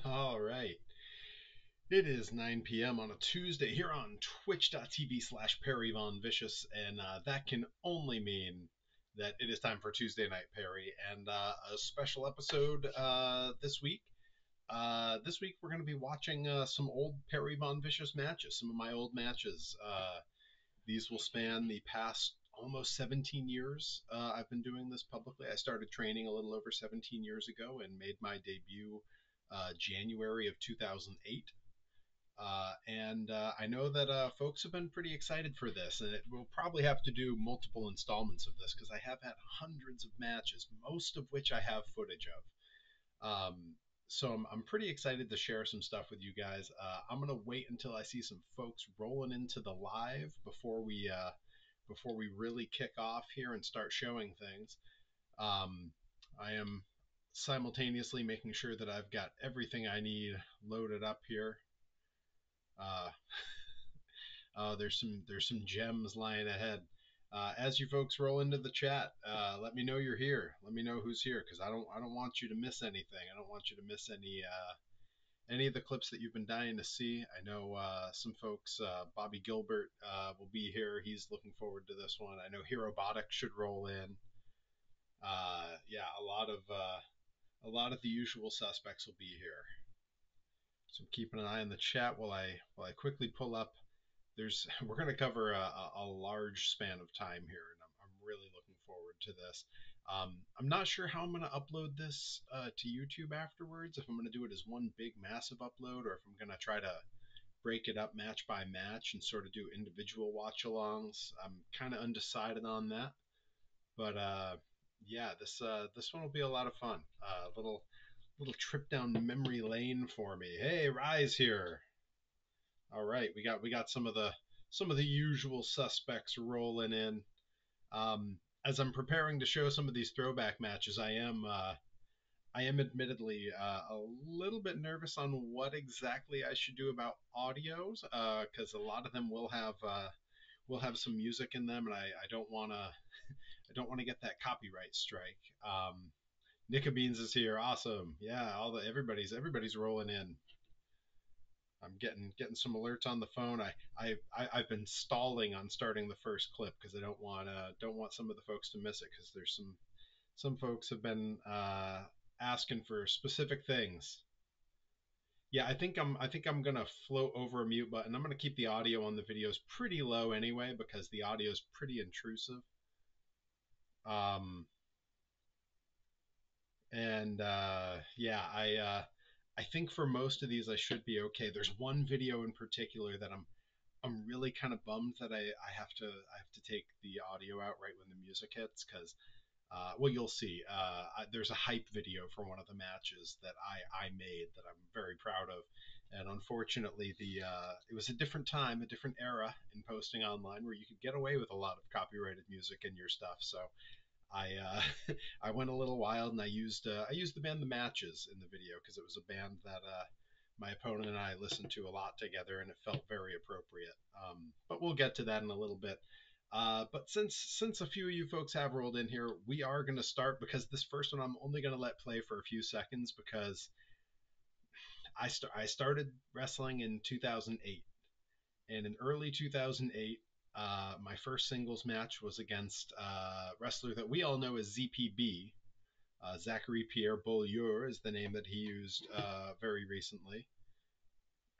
All right. It is 9 p.m. on a Tuesday here on twitch.tv/Perry Von Vicious, and that can only mean that it is time for Tuesday Night Perry and a special episode this week. This week we're going to be watching some old Perry Von Vicious matches, some of my old matches. These will span the past almost 17 years. I've been doing this publicly. I started training a little over 17 years ago and made my debut January of 2008. And I know that folks have been pretty excited for this, and we'll probably have to do multiple installments of this because I have had hundreds of matches, most of which I have footage of. So I'm pretty excited to share some stuff with you guys. I'm gonna wait until I see some folks rolling into the live before we really kick off here and start showing things. Um, I am simultaneously making sure that I've got everything I need loaded up here. Uh, there's some gems lying ahead. As you folks roll into the chat, let me know you're here. Let me know who's here because I don't want you to miss anything. I don't want you to miss any of the clips that you've been dying to see. I know some folks. Bobby Gilbert will be here. He's looking forward to this one. I know Herobotic should roll in. Yeah, a lot of the usual suspects will be here. So I'm keeping an eye on the chat while I quickly pull up. We're going to cover a large span of time here, and I'm really looking forward to this. I'm not sure how I'm going to upload this to YouTube afterwards. If I'm going to do it as one big massive upload, or if I'm going to try to break it up match by match and sort of do individual watch-alongs. I'm kind of undecided on that, but yeah, this one will be a lot of fun. Little trip down memory lane for me. Hey, Rise here. All right, we got some of the usual suspects rolling in. As I'm preparing to show some of these throwback matches, I am admittedly a little bit nervous on what exactly I should do about audios because a lot of them will have some music in them, and I don't want to I don't want to get that copyright strike. Nika Beans is here, awesome. Yeah, everybody's rolling in. I'm getting some alerts on the phone. I've been stalling on starting the first clip because I don't want some of the folks to miss it because there's some folks have been asking for specific things. Yeah, I think I'm gonna float over a mute button. I'm gonna keep the audio on the videos pretty low anyway because the audio is pretty intrusive. Um, and yeah, I think for most of these I should be okay. There's one video in particular that I'm really kind of bummed that I have to take the audio out right when the music hits because well, you'll see. There's a hype video for one of the matches that I made that I'm very proud of, and unfortunately, it was a different time, a different era in posting online where you could get away with a lot of copyrighted music in your stuff. So I went a little wild and I used the band The Matches in the video because it was a band that my opponent and I listened to a lot together, and it felt very appropriate. But we'll get to that in a little bit. But since a few of you folks have rolled in here, we are going to start because this first one I'm only going to let play for a few seconds because I started wrestling in 2008, and in early 2008, my first singles match was against a wrestler that we all know as ZPB. Zachary Pierre Beaulieu is the name that he used very recently.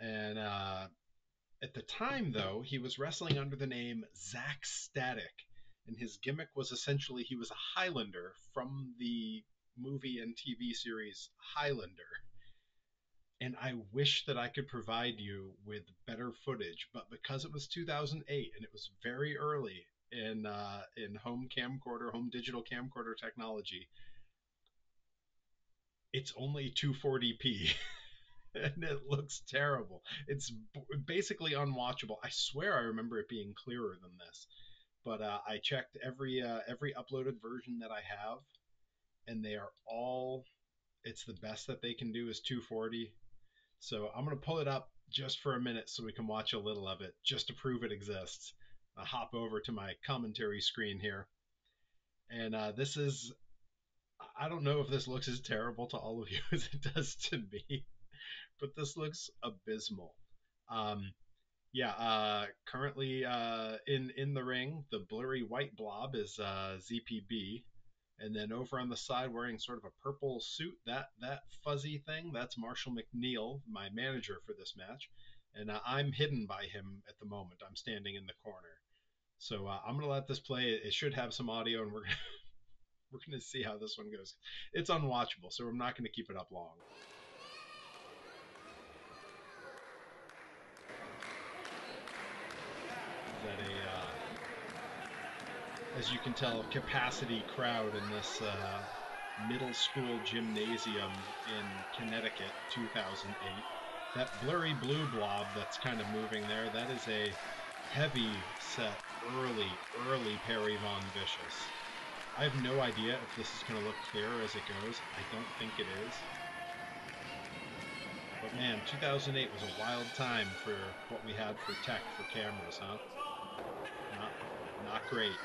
And at the time, though, he was wrestling under the name Zach Static, and his gimmick was essentially he was a Highlander from the movie and TV series Highlander. And I wish that I could provide you with better footage, but because it was 2008 and it was very early in home digital camcorder technology, it's only 240p. And it looks terrible. It's basically unwatchable. I swear I remember it being clearer than this, but I checked every uploaded version that I have, and they are all. It's the best that they can do is 240. So I'm gonna pull it up just for a minute so we can watch a little of it, just to prove it exists. I'll hop over to my commentary screen here, and this is. I don't know if this looks as terrible to all of you as it does to me. but this looks abysmal. Um, yeah, currently in the ring, the blurry white blob is ZPB, and then over on the side, wearing sort of a purple suit, that fuzzy thing, that's Marshall McNeil, my manager for this match, and I'm hidden by him at the moment. I'm standing in the corner, so I'm gonna let this play. It should have some audio, and we're gonna see how this one goes. It's unwatchable, so I'm not gonna keep it up long. Is that as you can tell, capacity crowd in this middle school gymnasium in Connecticut, 2008. That blurry blue blob that's kind of moving there, that is a heavy set, early Perry Von Vicious. I have no idea if this is going to look clearer as it goes. I don't think it is. But man, 2008 was a wild time for what we had for tech for cameras, huh? Not great.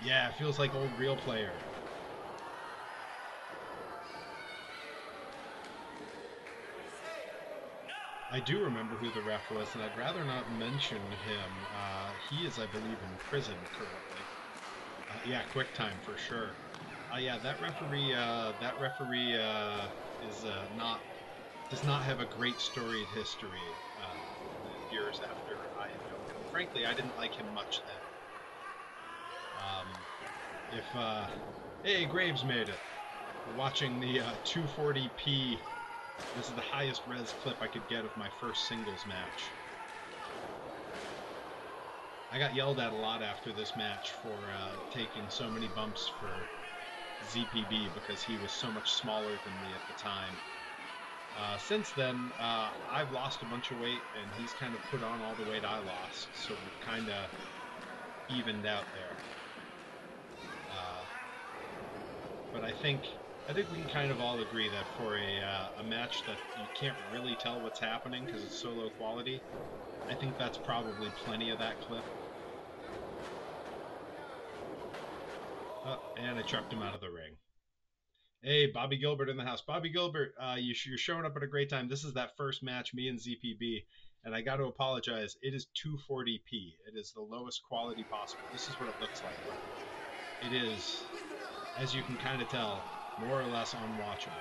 Yeah, it feels like old Real Player. I do remember who the ref was, and I'd rather not mention him. He is, I believe, in prison currently. Yeah, quick time for sure. Yeah, that referee is does not have a great storied history. Years after I had known him, frankly, I didn't like him much then. Hey, Graves made it. We're watching the 240p. This is the highest res clip I could get of my first singles match. I got yelled at a lot after this match for taking so many bumps for ZPB because he was so much smaller than me at the time. Since then, I've lost a bunch of weight, and he's kind of put on all the weight I lost, so we've kind of evened out there. But I think we can kind of all agree that for a match that you can't really tell what's happening because it's so low quality, I think that's probably plenty of that clip. Oh, and I chucked him out of the ring. Hey, Bobby Gilbert in the house. Bobby Gilbert, you're showing up at a great time. This is that first match, me and ZPB, and I got to apologize. It is 240p. It is the lowest quality possible. This is what it looks like. It is, as you can kind of tell, more or less unwatchable.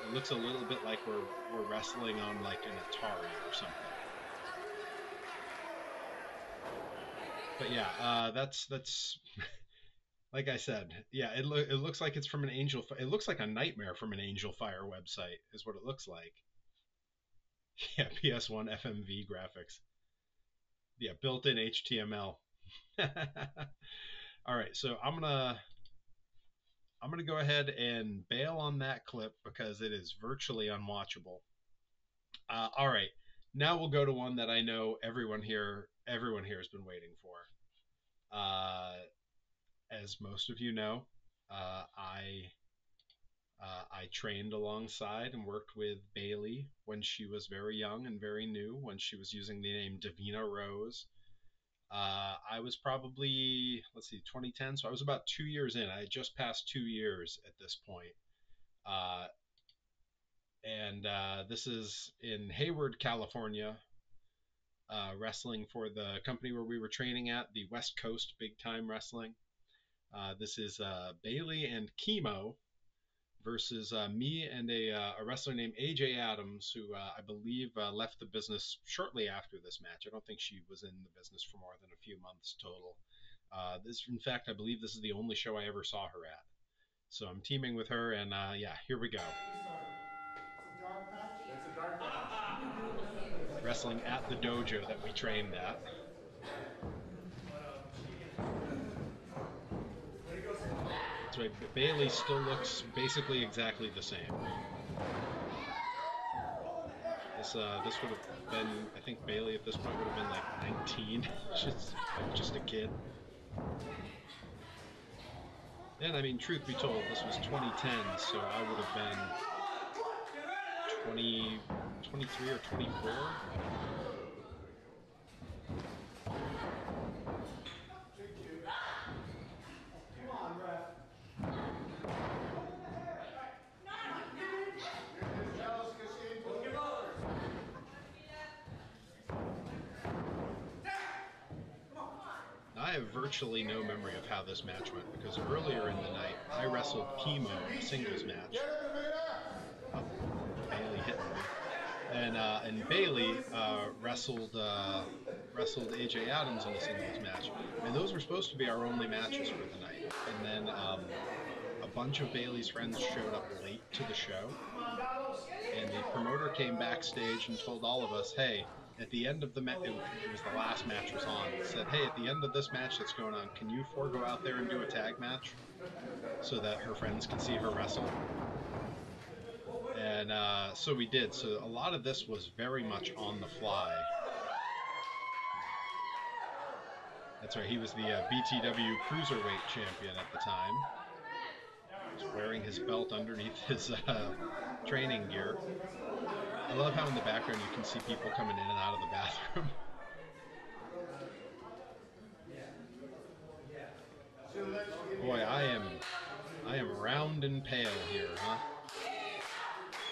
It looks a little bit like we're wrestling on like an Atari or something. But yeah, that's like I said, yeah, it looks like it's from an Angel. It looks like a nightmare from an Angel Fire website, is what it looks like. Yeah, PS1 FMV graphics. Yeah, built-in HTML. All right, so I'm gonna go ahead and bail on that clip because it is virtually unwatchable. All right, now we'll go to one that I know everyone here has been waiting for. As most of you know, I trained alongside and worked with Bayley when she was very young and very new, when she was using the name Davina Rose. I was probably, 2010, so I was about 2 years in. I had just passed 2 years at this point. And this is in Hayward, California, wrestling for the company where we were training at, the West Coast Big Time Wrestling. This is Bayley and Kimo versus me and a wrestler named AJ Addams, who I believe left the business shortly after this match. I don't think she was in the business for more than a few months total. In fact, I believe this is the only show I ever saw her at. So I'm teaming with her, and yeah, here we go. It's a dark patch. Wrestling at the dojo that we trained at. That's right, Bayley still looks basically exactly the same. This would have been, I think Bayley at this point would have been like 19, just a kid. And I mean, truth be told, this was 2010, so I would have been 23 or 24. I have virtually no memory of how this match went, because earlier in the night, I wrestled Kimo in a singles match. Oh, Bayley hitting me. And Bayley wrestled AJ Addams in a singles match, and those were supposed to be our only matches for the night. And then a bunch of Bayley's friends showed up late to the show, and the promoter came backstage and told all of us, hey, at the end of the match, it was the last match was on, said, hey, at the end of this match that's going on, can you four go out there and do a tag match so that her friends can see her wrestle? And so we did. So a lot of this was very much on the fly. That's right, he was the BTW Cruiserweight champion at the time. He was wearing his belt underneath his training gear. I love how in the background you can see people coming in and out of the bathroom. Boy, I am round and pale here, huh?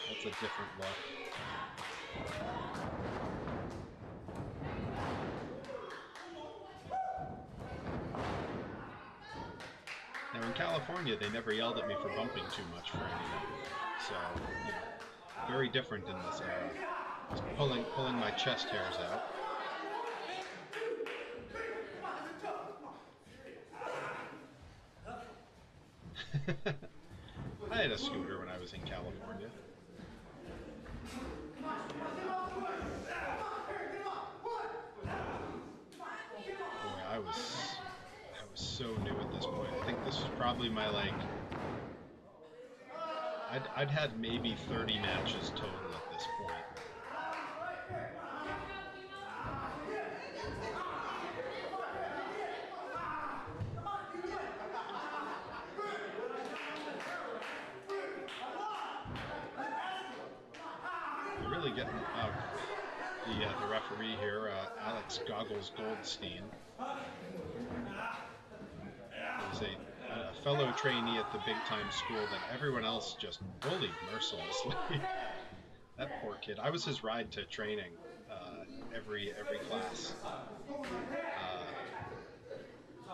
That's a different look. Now in California, they never yelled at me for bumping too much for anything. So, you know, very different in this era. Just pulling my chest hairs out. I had a scooter when I was in California. Boy, I was so new at this point. I think this was probably my, like, I'd had maybe 30 matches total at this point. Really getting the referee here, Alex Goggles Goldstein, is a fellow trainee at the big time school that everyone else just bullied mercilessly. That poor kid. I was his ride to training every class.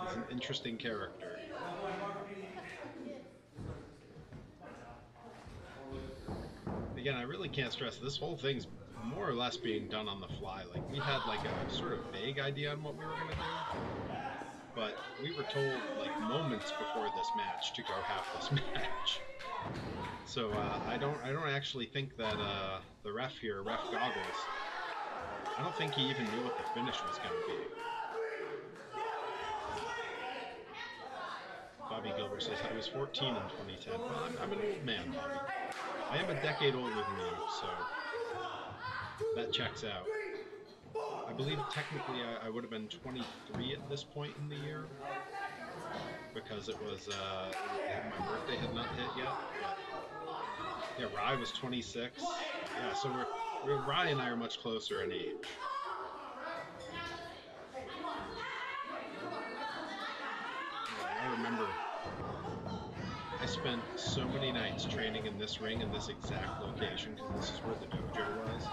He's an interesting character. Again, I really can't stress, this whole thing's more or less being done on the fly. Like, we had like a sort of vague idea on what we were going to do, but we were told like moments before this match to go have this match. So I don't actually think that the ref here, Ref Goggles, I don't think he even knew what the finish was going to be. Bobby Gilbert says, I was 14 in 2010. Well, I'm an old man, Bobby. I am a decade older than you, so that checks out. I believe technically I would have been 23 at this point in the year, because it was, my birthday had not hit yet. But yeah, Rye was 26. Yeah, so Rye and I are much closer in age. I remember I spent so many nights training in this ring in this exact location, because this is where the dojo was.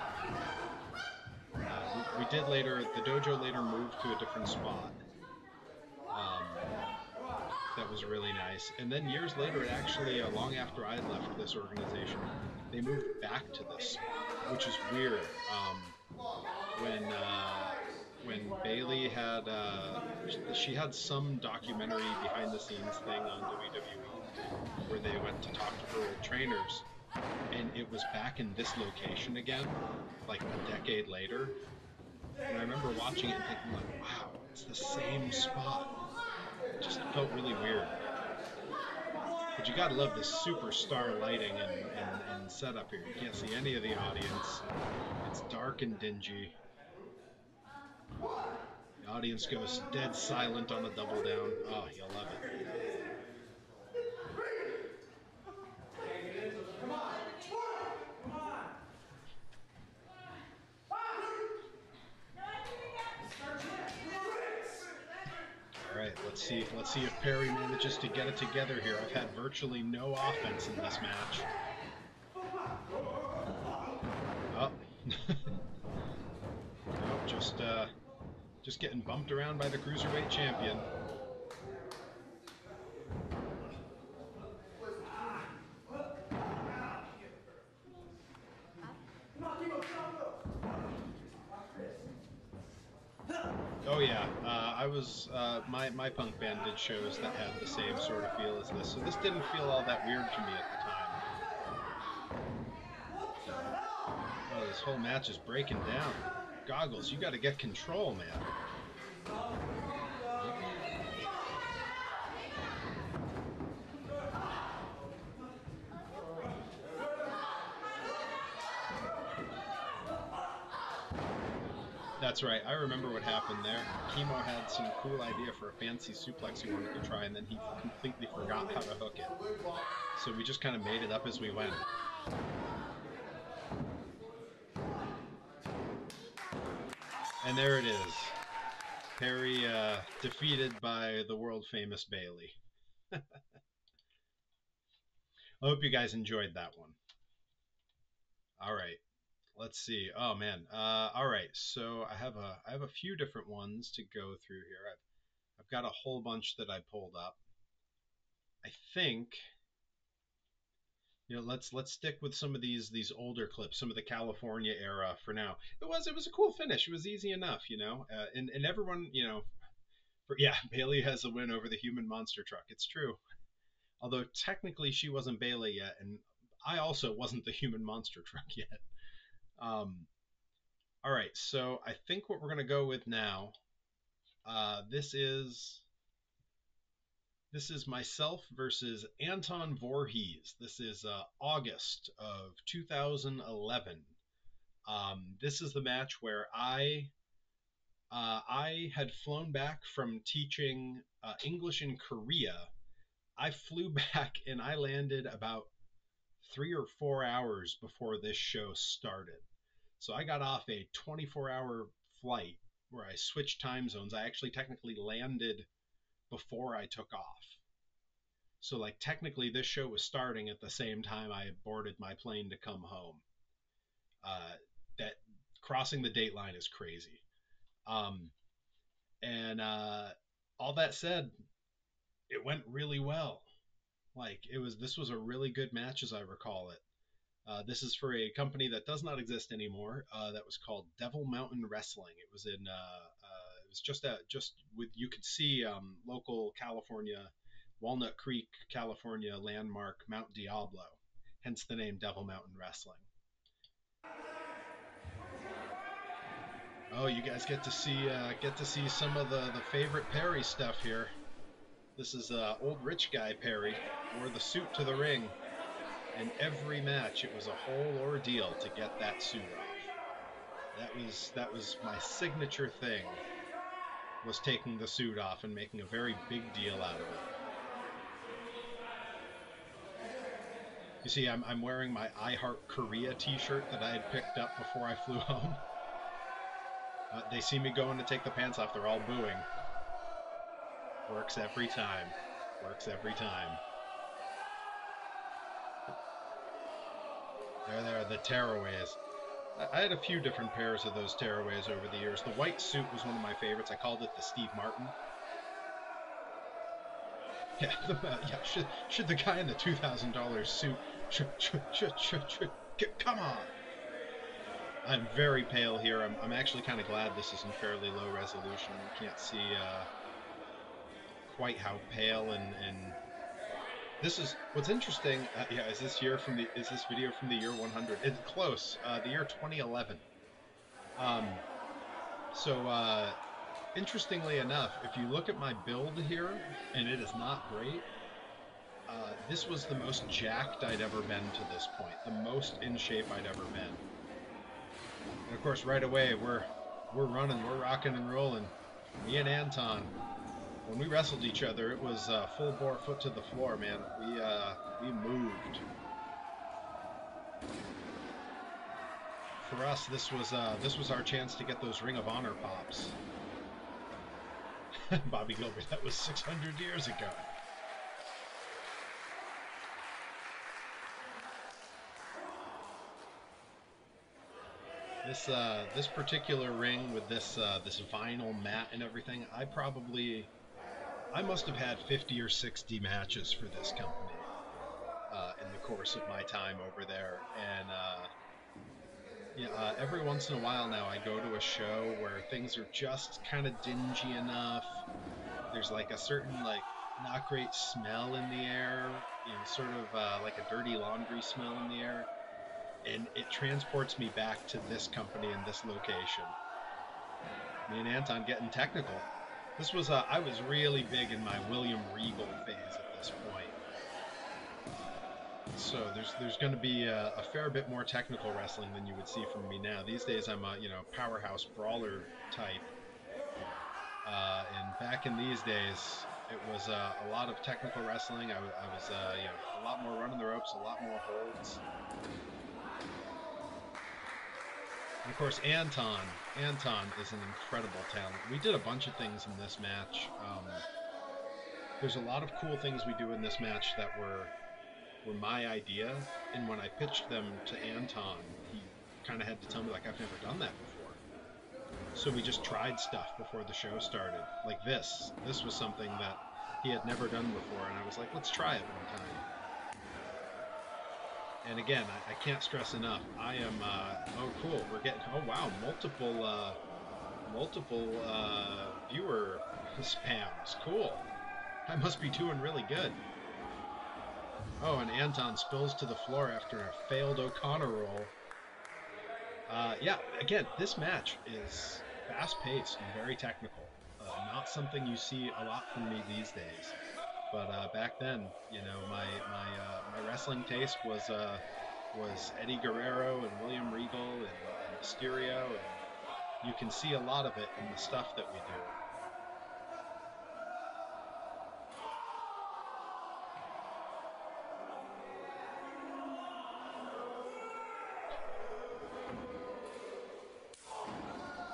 We did later, the dojo later moved to a different spot. That was really nice. And then years later, it actually, long after I had left this organization, they moved back to this spot, which is weird. When Bayley had, she had some documentary behind the scenes thing on WWE where they went to talk to her old trainers, and it was back in this location again, like a decade later. And I remember watching it and thinking, like, wow, it's the same spot. It just felt really weird. But you gotta love this superstar lighting and setup here. You can't see any of the audience. It's dark and dingy. The audience goes dead silent on the double down. Oh, you'll love it. Alright, let's see if Perry manages to get it together here. I've had virtually no offense in this match. Oh. No, Just getting bumped around by the Cruiserweight champion. Oh yeah, I was my punk band did shows that had the same sort of feel as this, so this didn't feel all that weird to me at the time. Oh, this whole match is breaking down. Goggles, you got to get control, man. That's right. I remember what happened there. Kimo had some cool idea for a fancy suplex he wanted to try, and then he completely forgot how to hook it. So we just kind of made it up as we went. And there it is. Perry defeated by the world-famous Bayley. I hope you guys enjoyed that one. All right. Let's see. Oh man. All right. So I have a few different ones to go through here. I've got a whole bunch that I pulled up. I think, you know, let's stick with some of these older clips, some of the California era for now. It was a cool finish. It was easy enough, you know. And everyone, you know, yeah, Bayley has a win over the Human Monster Truck. It's true. Although technically she wasn't Bayley yet, and I also wasn't the Human Monster Truck yet. All right, so I think what we're gonna go with now. This is myself versus Anton Voorhees. This is August of 2011. This is the match where I had flown back from teaching English in Korea. I flew back and I landed about 3 or 4 hours before this show started. So I got off a 24-hour flight where I switched time zones. I actually technically landed before I took off. So like technically this show was starting at the same time I boarded my plane to come home. That crossing the date line is crazy. And all that said, it went really well. Like this was a really good match as I recall it. This is for a company that does not exist anymore. That was called Devil Mountain Wrestling. It was in it was just with you could see local California, Walnut Creek, California landmark Mount Diablo, hence the name Devil Mountain Wrestling. Oh, you guys get to see some of the favorite Perry stuff here. This is old rich guy Perry, wore the suit to the ring. In every match, it was a whole ordeal to get that suit off. That was my signature thing, was taking the suit off and making a very big deal out of it. You see, I'm wearing my I Heart Korea t-shirt that I had picked up before I flew home. They see me going to take the pants off, they're all booing. Works every time. Works every time. There, the tearaways. I had a few different pairs of those tearaways over the years. The white suit was one of my favorites. I called it the Steve Martin. Yeah, should the guy in the $2,000 suit come on. I'm very pale here. I'm actually kind of glad this is in fairly low resolution. You can't see quite how pale and this is what's interesting. Yeah, is this video from the year 100? It's close. The year 2011. So interestingly enough, if you look at my build here, and it is not great. This was the most jacked I'd ever been to this point. The most in shape I'd ever been. And of course, right away we're running, we're rocking and rolling. Me and Anton. When we wrestled each other, it was full bore foot to the floor, man. We moved. For us, this was our chance to get those Ring of Honor pops. Bobby Gilbert, that was 600 years ago. this particular ring with this this vinyl mat and everything, I must have had 50 or 60 matches for this company in the course of my time over there. And yeah, every once in a while now I go to a show where things are just kind of dingy enough. There's like a certain like not great smell in the air, you know, sort of like a dirty laundry smell in the air, and it transports me back to this company and this location. Me and Anton getting technical. This was I was really big in my William Regal phase at this point. So there's going to be a fair bit more technical wrestling than you would see from me now. These days I'm a powerhouse brawler type, and back in these days it was a lot of technical wrestling. I was a lot more running the ropes, a lot more holds, and of course Anton is an incredible talent. We did a bunch of things in this match. There's a lot of cool things we do in this match that were my idea, and when I pitched them to Anton, he kind of had to tell me, like, I've never done that before. So we just tried stuff before the show started. Like this was something that he had never done before, and I was like, let's try it one time. And again, I can't stress enough, I am, oh cool, we're getting, oh wow, multiple viewer spams, cool. I must be doing really good. Oh, and Anton spills to the floor after a failed O'Connor roll. Yeah, again, this match is fast-paced and very technical. Not something you see a lot from me these days. But back then, you know, my wrestling taste was Eddie Guerrero and William Regal and Mysterio, and you can see a lot of it in the stuff that we do.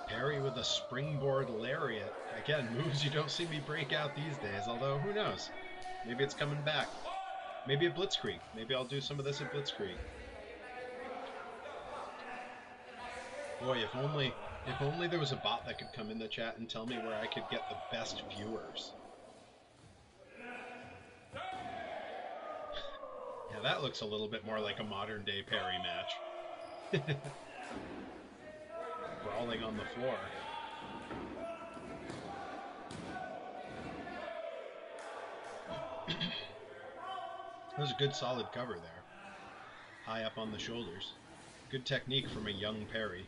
Perry with a springboard lariat. Again, moves you don't see me break out these days, although who knows? Maybe it's coming back. Maybe at Blitzkrieg. Maybe I'll do some of this at Blitzkrieg. Boy, if only there was a bot that could come in the chat and tell me where I could get the best viewers. Yeah, that looks a little bit more like a modern day Perry match. Brawling on the floor. That was a good solid cover there. High up on the shoulders. Good technique from a young Perry.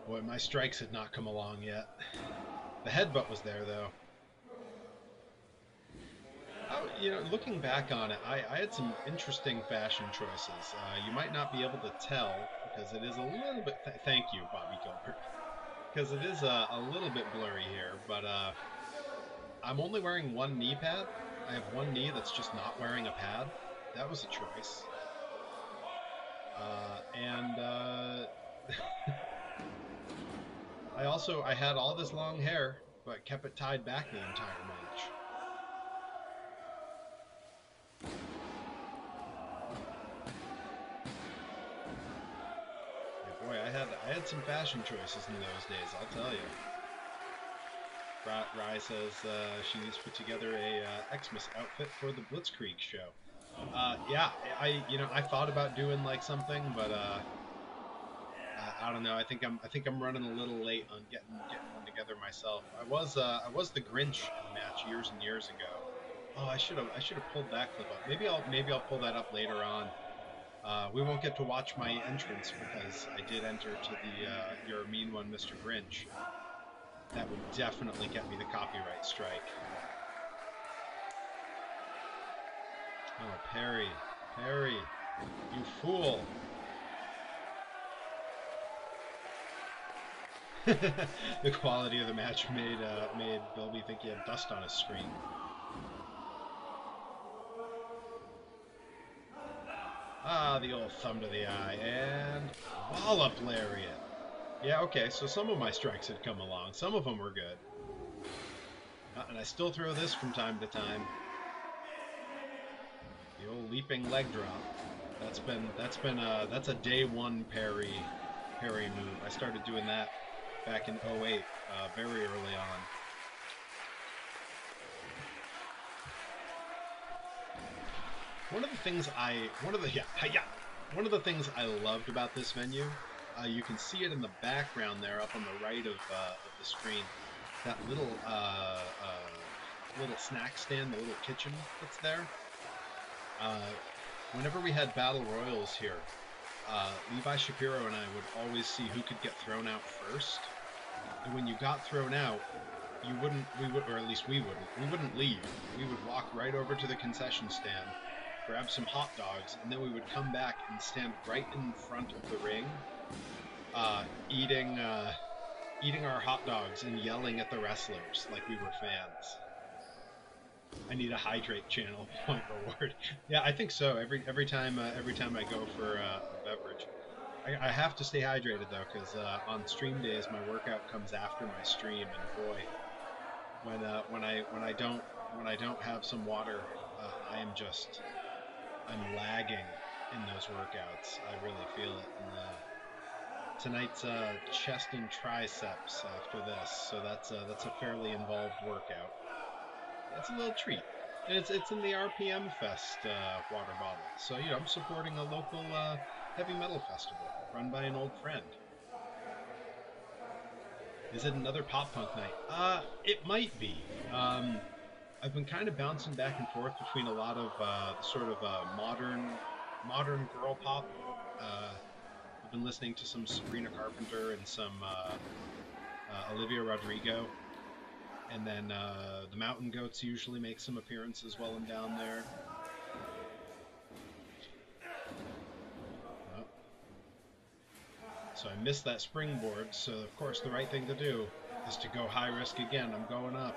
Boy, my strikes had not come along yet. The headbutt was there, though. Oh, you know, looking back on it, I had some interesting fashion choices. You might not be able to tell, because it is a little bit... Thank you, Bobby Gilbert. Because it is a little bit blurry here, but I'm only wearing one knee pad. I have one knee that's just not wearing a pad. That was a choice. I had all this long hair, but kept it tied back the entire match. Yeah, boy, I had some fashion choices in those days, I'll tell you. Rye says she needs to put together a Xmas outfit for the Blitzkrieg show. Yeah, I thought about doing like something, but I don't know. I think I'm running a little late on getting one together myself. I was the Grinch in a match years and years ago. Oh, I should have pulled that clip up. Maybe I'll pull that up later on. We won't get to watch my entrance because I did enter to the You're a Mean One, Mr. Grinch. That would definitely get me the copyright strike. Oh, Perry, you fool! The quality of the match made Bilby think he had dust on his screen. Ah, the old thumb to the eye, and wallop lariat. Yeah, okay, so some of my strikes had come along. Some of them were good. And I still throw this from time to time. The old leaping leg drop. That's a day one parry move. I started doing that back in '08, very early on. One of the things I loved about this venue, you can see it in the background there, up on the right of the screen. That little snack stand, the little kitchen that's there. Whenever we had battle royals here, Levi, Shapiro, and I would always see who could get thrown out first. And when you got thrown out, or at least we wouldn't leave. We would walk right over to the concession stand, grab some hot dogs, and then we would come back and stand right in front of the ring, eating our hot dogs and yelling at the wrestlers like we were fans. I need a hydrate channel point reward. Yeah, I think so. Every time I go for a beverage, I have to stay hydrated though, because on stream days my workout comes after my stream, and boy, when I don't have some water, I'm lagging in those workouts. I really feel it. And, tonight's chest and triceps after this, so that's a fairly involved workout. It's a little treat. And it's in the RPM Fest water bottle. So, you know, I'm supporting a local heavy metal festival run by an old friend. Is it another pop punk night? It might be. I've been kind of bouncing back and forth between a lot of sort of modern girl pop. I've been listening to some Sabrina Carpenter and some Olivia Rodrigo. And then the Mountain Goats usually make some appearances while I'm down there. Oh. So I missed that springboard, so of course the right thing to do is to go high risk again. I'm going up.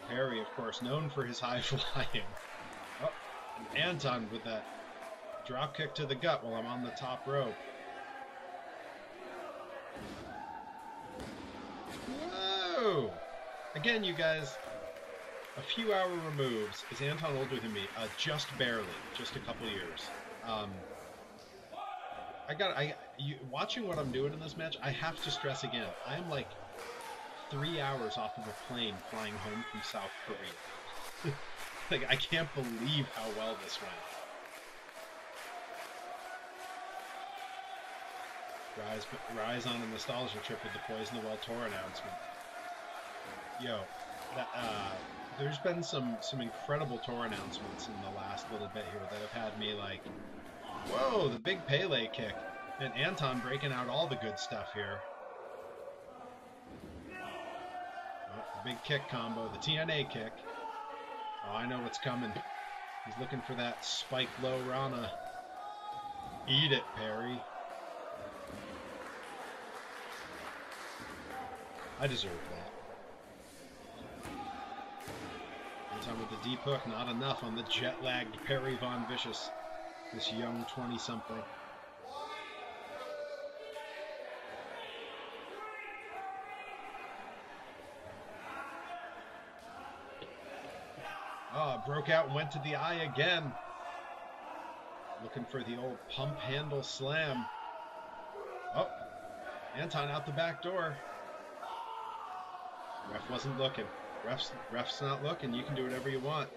Perry, of course, known for his high flying. Oh, and Anton with that drop kick to the gut while I'm on the top rope. Whoa! Again, you guys, a few hour removes. Is Anton older than me? Just barely, just a couple years. Watching what I'm doing in this match, I have to stress again, I am like 3 hours off of a plane flying home from South Korea. Like, I can't believe how well this went. Rise on a nostalgia trip with the Poison the Well tour announcement. Yo, there's been some incredible tour announcements in the last little bit here that have had me like, whoa, the big Pele kick. And Anton breaking out all the good stuff here. Oh, the big kick combo, the TNA kick. Oh, I know what's coming. He's looking for that spike low Rana. Eat it, Perry. I deserve that. Anton with the deep hook, not enough on the jet-lagged Perry Von Vicious. This young 20-something. Oh, broke out and went to the eye again. Looking for the old pump handle slam. Oh, Anton out the back door. Ref wasn't looking. Ref's not looking. You can do whatever you want.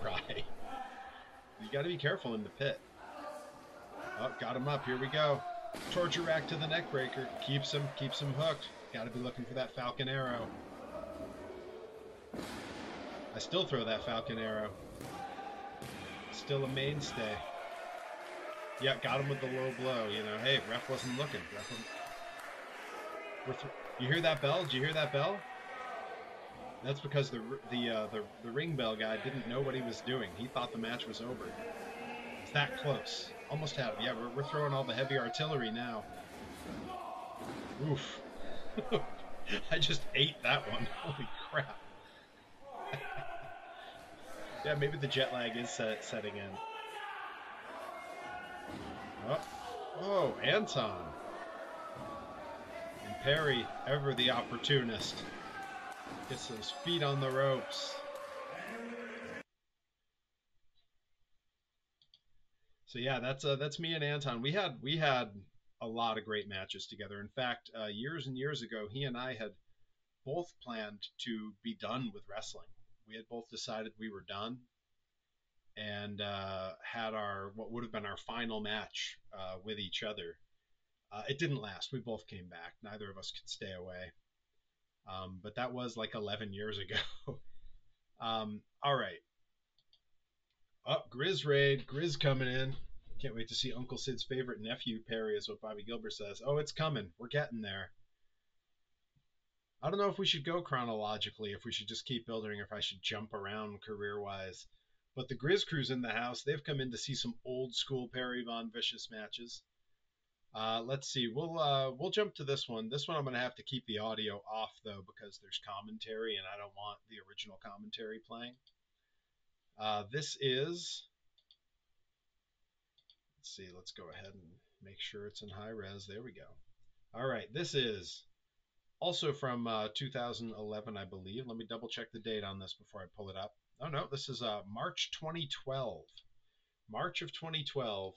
Right. You got to be careful in the pit. Oh, got him up. Here we go. Torture rack to the neck breaker. Keeps him hooked. Got to be looking for that Falcon Arrow. I still throw that Falcon Arrow. Still a mainstay. Yeah, got him with the low blow. You know, hey, ref wasn't looking. You hear that bell? Did you hear that bell? That's because the ring bell guy didn't know what he was doing. He thought the match was over. It's that close. Almost had him. Yeah, we're throwing all the heavy artillery now. Oof. I just ate that one. Holy crap. Yeah, maybe the jet lag is setting in. Oh, Anton. And Perry, ever the opportunist. Gets those feet on the ropes. So yeah, that's me and Anton. We had a lot of great matches together. In fact, years and years ago, he and I had both planned to be done with wrestling. We had both decided we were done, and had our what would have been our final match with each other. It didn't last. We both came back. Neither of us could stay away. But that was like 11 years ago. All right. Up, Grizz raid. Grizz coming in. Can't wait to see Uncle Sid's favorite nephew, Perry, is what Bobby Gilbert says. Oh, it's coming. We're getting there. I don't know if we should go chronologically, if we should just keep building, or if I should jump around career wise. But the Grizz crew's in the house. They've come in to see some old school Perry Von Vicious matches. Let's see. We'll jump to this one. This one I'm gonna have to keep the audio off though because there's commentary and I don't want the original commentary playing. This is. Let's see. Let's go ahead and make sure it's in high res. There we go. All right. This is also from 2011, I believe. Let me double check the date on this before I pull it up. Oh no, this is March 2012. March of 2012.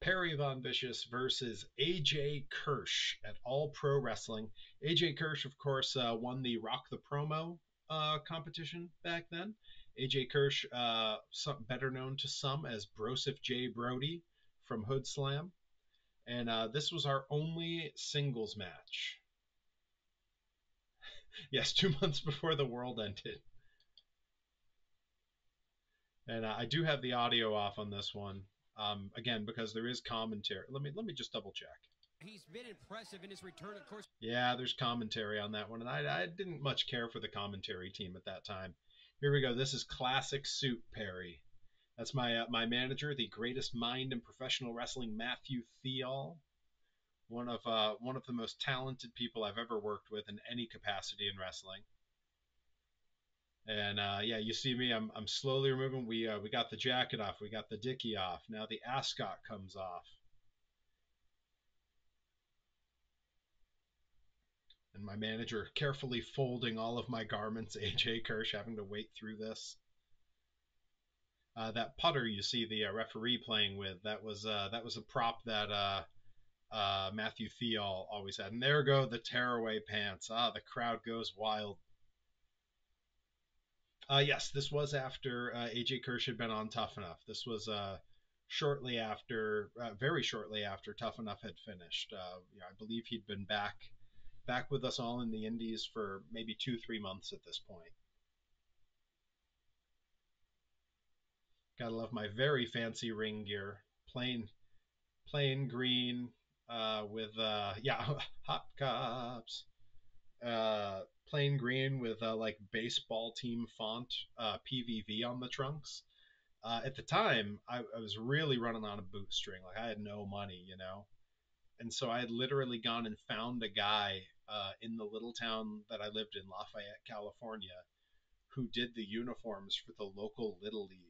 Perry Von Vicious versus AJ Kirsch at All Pro Wrestling. AJ Kirsch, of course, won the Rock the Promo competition back then. AJ Kirsch, better known to some as Broseph J. Brody from hoodslam. And this was our only singles match. Yes, 2 months before the world ended. And I do have the audio off on this one. Again, because there is commentary. Let me just double check. He's been impressive in his return, of course. Yeah, there's commentary on that one, and I didn't much care for the commentary team at that time. Here we go. This is classic suit Perry. That's my manager, the greatest mind in professional wrestling, Matthew Theall. One of the most talented people I've ever worked with in any capacity in wrestling. And yeah, you see me. I'm slowly removing. We got the jacket off. We got the dicky off. Now the ascot comes off. And my manager carefully folding all of my garments. AJ Kirsch having to wait through this. That putter you see the referee playing with. That was a prop that Matthew Theall always had. And there go the tearaway pants. The crowd goes wild. Yes, this was after AJ Kirsch had been on Tough Enough. This was shortly after, very shortly after Tough Enough had finished. I believe he'd been back with us all in the Indies for maybe 2-3 months at this point. Gotta love my very fancy ring gear, plain green with yeah hot cops. Plain green with like baseball team font PVV on the trunks. At the time, I was really running on a bootstring. Like I had no money, and so I had literally gone and found a guy in the little town that I lived in, Lafayette, California, who did the uniforms for the local little league.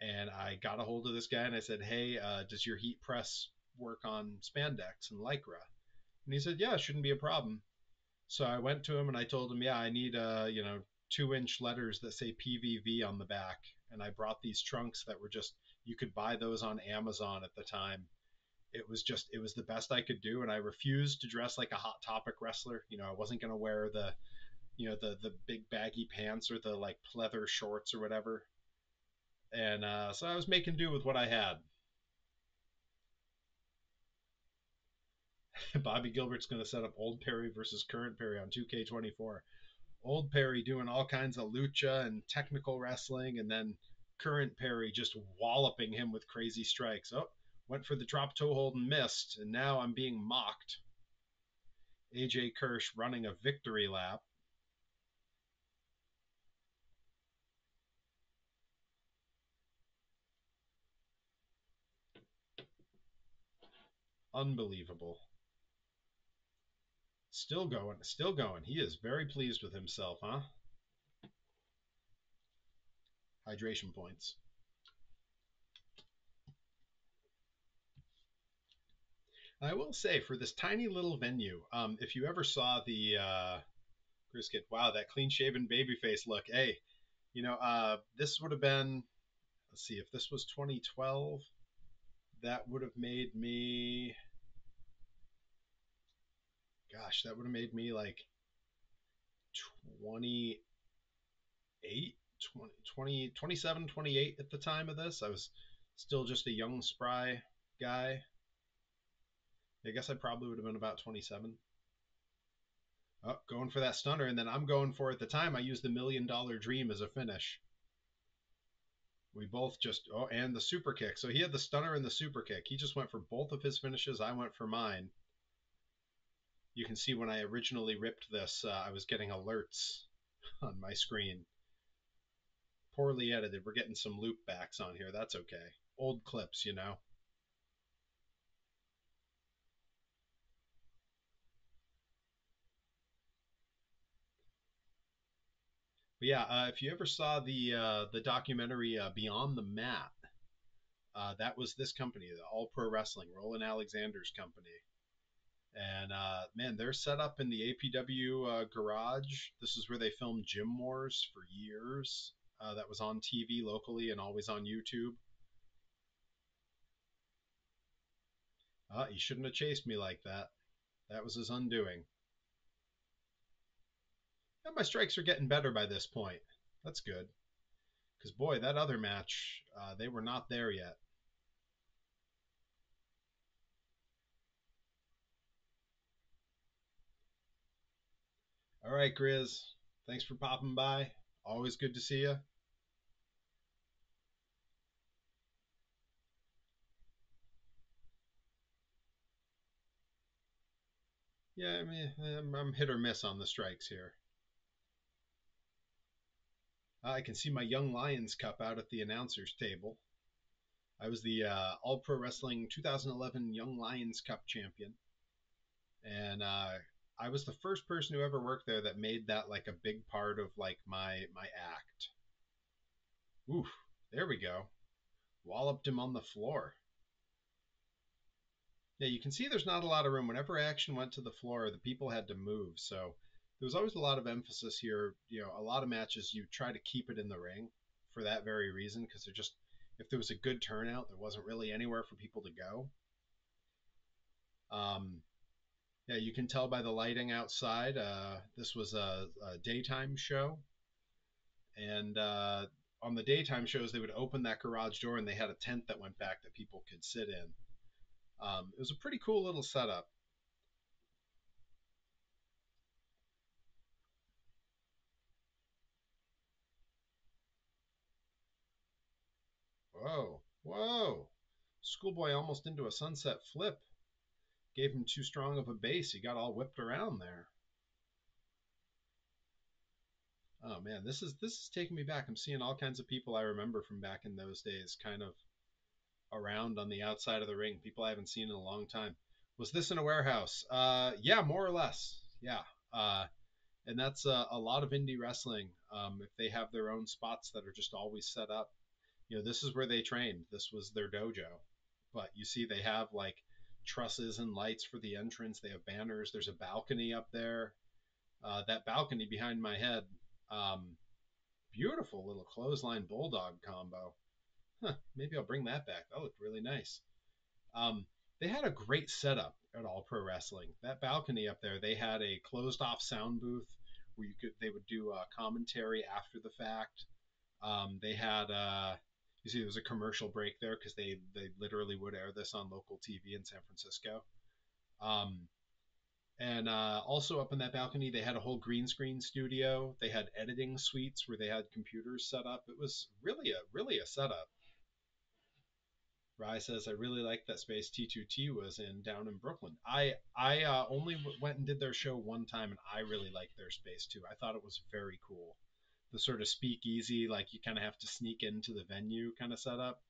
And I got a hold of this guy and I said, "Hey, does your heat press work on spandex and lycra?" And he said, "Yeah, it shouldn't be a problem." So I went to him and I told him, "Yeah, I need 2-inch letters that say PVV on the back." And I brought these trunks that were just, you could buy those on Amazon at the time. It was the best I could do, and I refused to dress like a Hot Topic wrestler. I wasn't gonna wear the big baggy pants or the like pleather shorts or whatever. And so I was making do with what I had. Bobby Gilbert's going to set up old Perry versus current Perry on 2K24. Old Perry doing all kinds of lucha and technical wrestling, and then current Perry just walloping him with crazy strikes. Oh, went for the drop toe hold and missed, and now I'm being mocked. AJ Kirsch running a victory lap. Unbelievable. Still going, still going. He is very pleased with himself, huh? Hydration points. I will say for this tiny little venue, if you ever saw the Chris Kid, wow, that clean shaven baby face look. Hey, this would have been, let's see, if this was 2012, that would have made me, gosh, that would have made me like 28, 20, 27, 28 at the time of this. I was still just a young, spry guy. I guess I probably would have been about 27. Oh, going for that stunner, and then I'm going for, at the time, I used the $1 Million Dream as a finish. We both just, oh, and the super kick. So he had the stunner and the super kick. He just went for both of his finishes. I went for mine. You can see when I originally ripped this, I was getting alerts on my screen. Poorly edited. We're getting some loop backs on here. That's okay. Old clips, you know. But yeah, if you ever saw the documentary Beyond the Mat, that was this company, the All Pro Wrestling, Roland Alexander's company. And man, they're set up in the APW garage. This is where they filmed Gym Wars for years. That was on TV locally and always on YouTube. He shouldn't have chased me like that. That was his undoing. And my strikes are getting better by this point. That's good. Because, boy, that other match, they were not there yet. All right, Grizz. Thanks for popping by. Always good to see you. Yeah, I mean, I'm hit or miss on the strikes here. I can see my Young Lions Cup out at the announcer's table. I was the All Pro Wrestling 2011 Young Lions Cup champion, and I was the first person who ever worked there that made that like a big part of like my act. Oof, there we go. Walloped him on the floor. Yeah, you can see there's not a lot of room. Whenever action went to the floor, the people had to move. So there was always a lot of emphasis here. You know, a lot of matches you try to keep it in the ring for that very reason, because they're just, if there was a good turnout, there wasn't really anywhere for people to go. Um, yeah, you can tell by the lighting outside. This was a daytime show, and on the daytime shows, they would open that garage door, and they had a tent that went back that people could sit in. It was a pretty cool little setup. Whoa, whoa! Schoolboy almost into a sunset flip. Gave him too strong of a base. He got all whipped around there. Oh man, this is taking me back. I'm seeing all kinds of people I remember from back in those days, kind of around on the outside of the ring. People I haven't seen in a long time. Was this in a warehouse? Yeah, more or less. Yeah. And that's a lot of indie wrestling. If they have their own spots that are just always set up, you know, this is where they trained. This was their dojo. But you see, they have like trusses and lights for the entrance. They have banners. There's a balcony up there. That balcony behind my head, um, beautiful little clothesline bulldog combo. Huh, maybe I'll bring that back. That looked really nice. Um, they had a great setup at All Pro Wrestling. That balcony up there, they had a closed off sound booth where they would do commentary after the fact. They had you see there was a commercial break there because they literally would air this on local TV in San Francisco. Um, and also up in that balcony, they had a whole green screen studio. They had editing suites where they had computers set up. It was really a setup. Rye says, I really like that space T2T was in down in Brooklyn. I only went and did their show one time, and I really liked their space too. I thought it was very cool. The sort of speakeasy, like you kind of have to sneak into the venue kind of setup.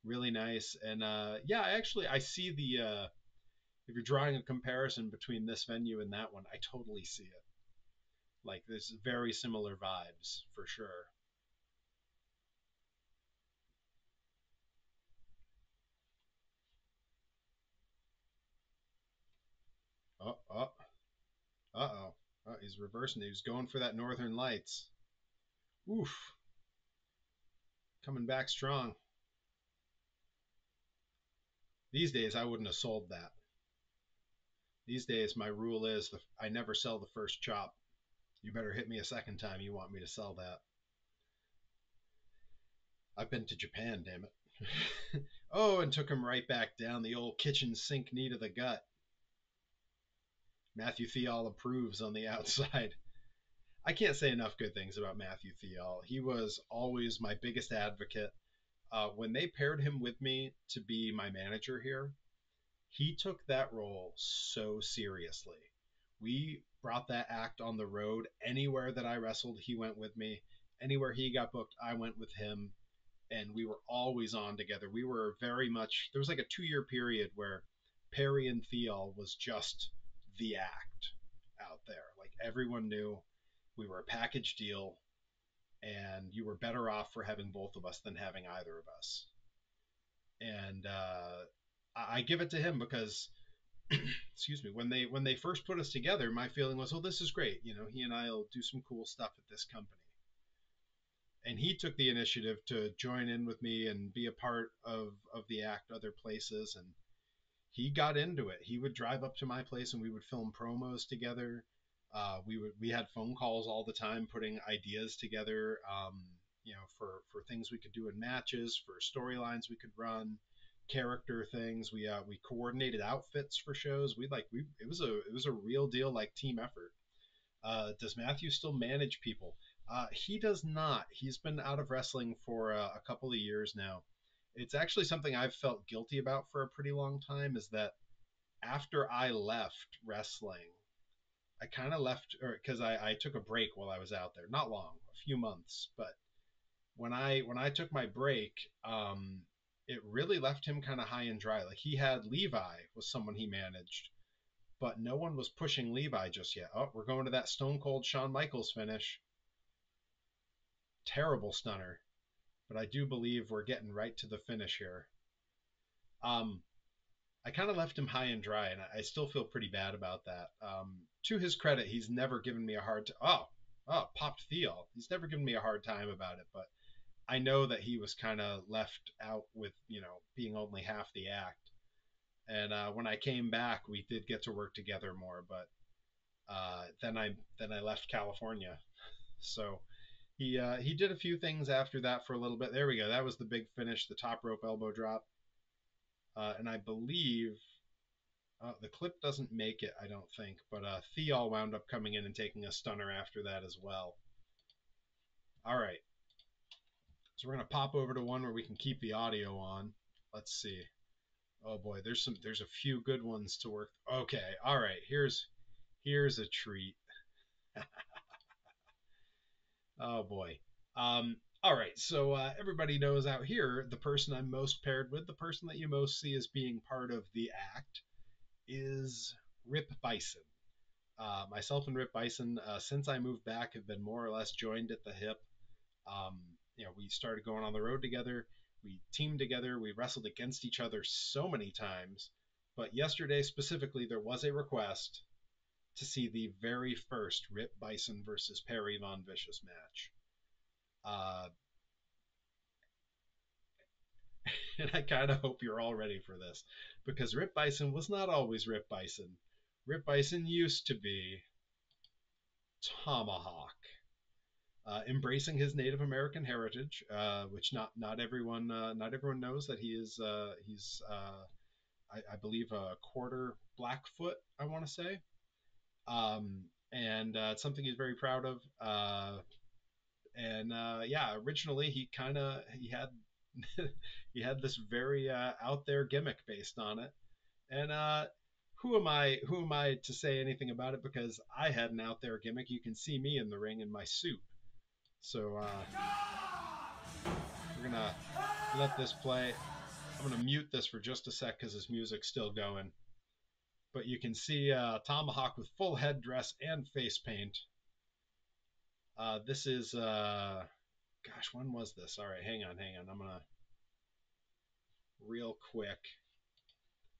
Really nice. And yeah, actually, I see if you're drawing a comparison between this venue and that one, I totally see it. Like, there's very similar vibes for sure. Oh, oh, uh-oh. Oh, he's reversing. He was going for that Northern Lights. Oof. Coming back strong. These days, I wouldn't have sold that. These days, my rule is I never sell the first chop. You better hit me a second time you want me to sell that. I've been to Japan, damn it. Oh, and took him right back down the old kitchen sink knee to the gut. Matthew Thial approves on the outside. I can't say enough good things about Matthew Thial. He was always my biggest advocate. When they paired him with me to be my manager here, he took that role so seriously. We brought that act on the road. Anywhere that I wrestled, he went with me. Anywhere he got booked, I went with him. And we were always on together. We were very much, there was like a 2 year period where Perry and Thial was just the act out there. Like everyone knew we were a package deal, and you were better off for having both of us than having either of us. And I give it to him because, excuse me, when they first put us together, my feeling was, oh, this is great. You know, he and I will do some cool stuff at this company. And he took the initiative to join in with me and be a part of the act other places, and he got into it. He would drive up to my place and we would film promos together. We had phone calls all the time, putting ideas together, you know, for things we could do in matches, for storylines we could run, character things. We coordinated outfits for shows. It was a real deal, like team effort. Does Matthew still manage people? He does not. He's been out of wrestling for a couple of years now. It's actually something I've felt guilty about for a pretty long time, is that after I left wrestling, I kind of left, or because I took a break while I was out there. Not long, a few months. But when I took my break, it really left him kind of high and dry. Like he had Levi was someone he managed, but no one was pushing Levi just yet. Oh, we're going to that Stone Cold Shawn Michaels finish. Terrible stunner, but I do believe we're getting right to the finish here. Um, I kind of left him high and dry, and I still feel pretty bad about that. To his credit, he's never given me a hard time. Popped Theo. He's never given me a hard time about it, but I know that he was kind of left out with, you know, being only half the act. And when I came back, we did get to work together more, but then I left California, so he did a few things after that for a little bit. There we go. That was the big finish, the top rope elbow drop, and I believe the clip doesn't make it, I don't think, but Thial wound up coming in and taking a stunner after that as well. All right, so we're gonna pop over to one where we can keep the audio on. Let's see. Oh boy, there's a few good ones to work. Okay, all right. Here's a treat. Oh boy. All right. So everybody knows out here, the person I'm most paired with, the person that you most see as being part of the act, is Rip Byson. Myself and Rip Byson, since I moved back, have been more or less joined at the hip. Um, you know, we started going on the road together. We teamed together. We wrestled against each other so many times. But yesterday specifically, there was a request to see the very first Rip Byson versus Perry Von Vicious match. Uh, and I kind of hope you're all ready for this, because Rip Byson was not always Rip Byson. Rip Byson used to be Tomahawk, embracing his Native American heritage, which not everyone knows that he's I believe a quarter Blackfoot, I want to say, and it's something he's very proud of. And yeah, originally he had he had this very out there gimmick based on it. And who am I to say anything about it, because I had an out there gimmick. You can see me in the ring in my suit. So we're gonna let this play. I'm gonna mute this for just a sec because his music's still going. But you can see Tomahawk with full headdress and face paint. This is gosh, when was this? All right, hang on. I'm gonna real quick.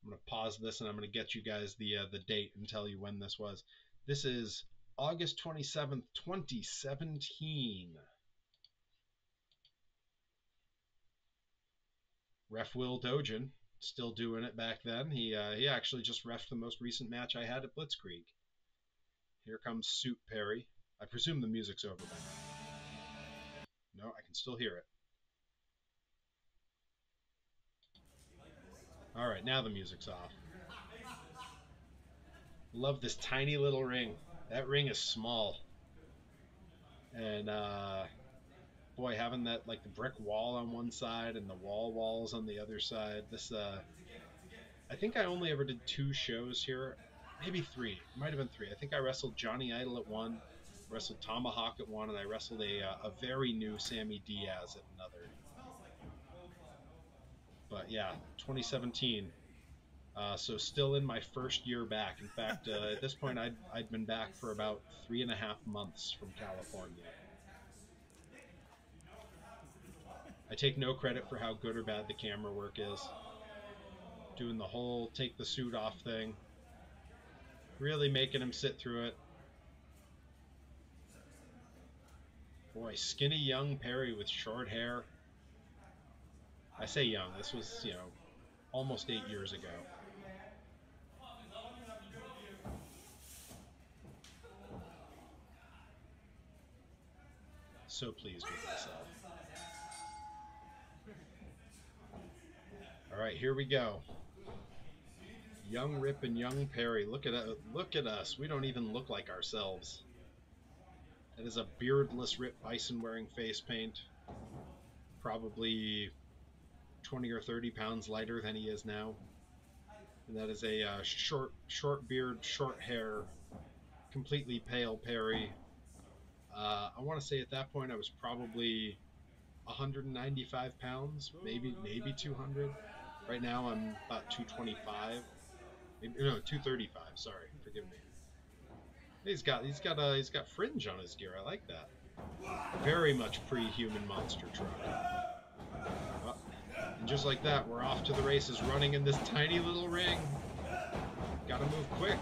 I'm gonna pause this and I'm gonna get you guys the date and tell you when this was. This is August 27th, 2017. Ref Will Dojin. Still doing it back then. He actually just reffed the most recent match I had at Blitzkrieg. Here comes Suit Perry. I presume the music's over by now. No, I can still hear it. Alright, now the music's off. Love this tiny little ring. That ring is small. And, boy, having that, like, the brick wall on one side and the walls on the other side. This, I think I only ever did 2 shows here. Maybe 3. It might have been 3. I think I wrestled Johnny Idol at one, wrestled Tomahawk at one, and I wrestled a very new Sammy Diaz at another. But yeah, 2017. So still in my first year back. In fact, at this point, I'd been back for about 3.5 months from California. I take no credit for how good or bad the camera work is. Doing the whole take the suit off thing. Really making him sit through it. Boy, skinny young Perry with short hair. I say young, this was, you know, almost 8 years ago. So pleased with myself. Alright, here we go. Young Rip and young Perry. Look at us. We don't even look like ourselves. That is a beardless Rip Byson wearing face paint. Probably 20 or 30 pounds lighter than he is now. And that is a short beard, short hair, completely pale Perry. I want to say at that point I was probably 195 pounds, maybe 200. Right now I'm about 225. No, 235. Sorry, forgive me. He's got fringe on his gear. I like that. Very much pre-human monster truck. And just like that, we're off to the races, running in this tiny little ring. Gotta move quick.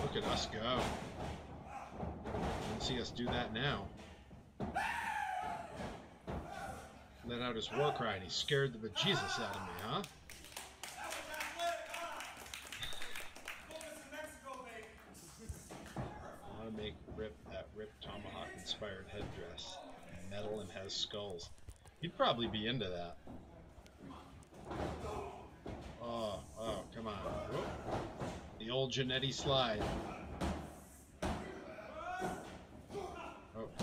Look at us go. You can see us do that now. Let out his war cry and he scared the bejesus out of me, huh? I want to make Rip that Rip Tomahawk inspired headdress. Metal and has skulls. He'd probably be into that. Oh, come on. Whoop. The old Janetti slide. Oh.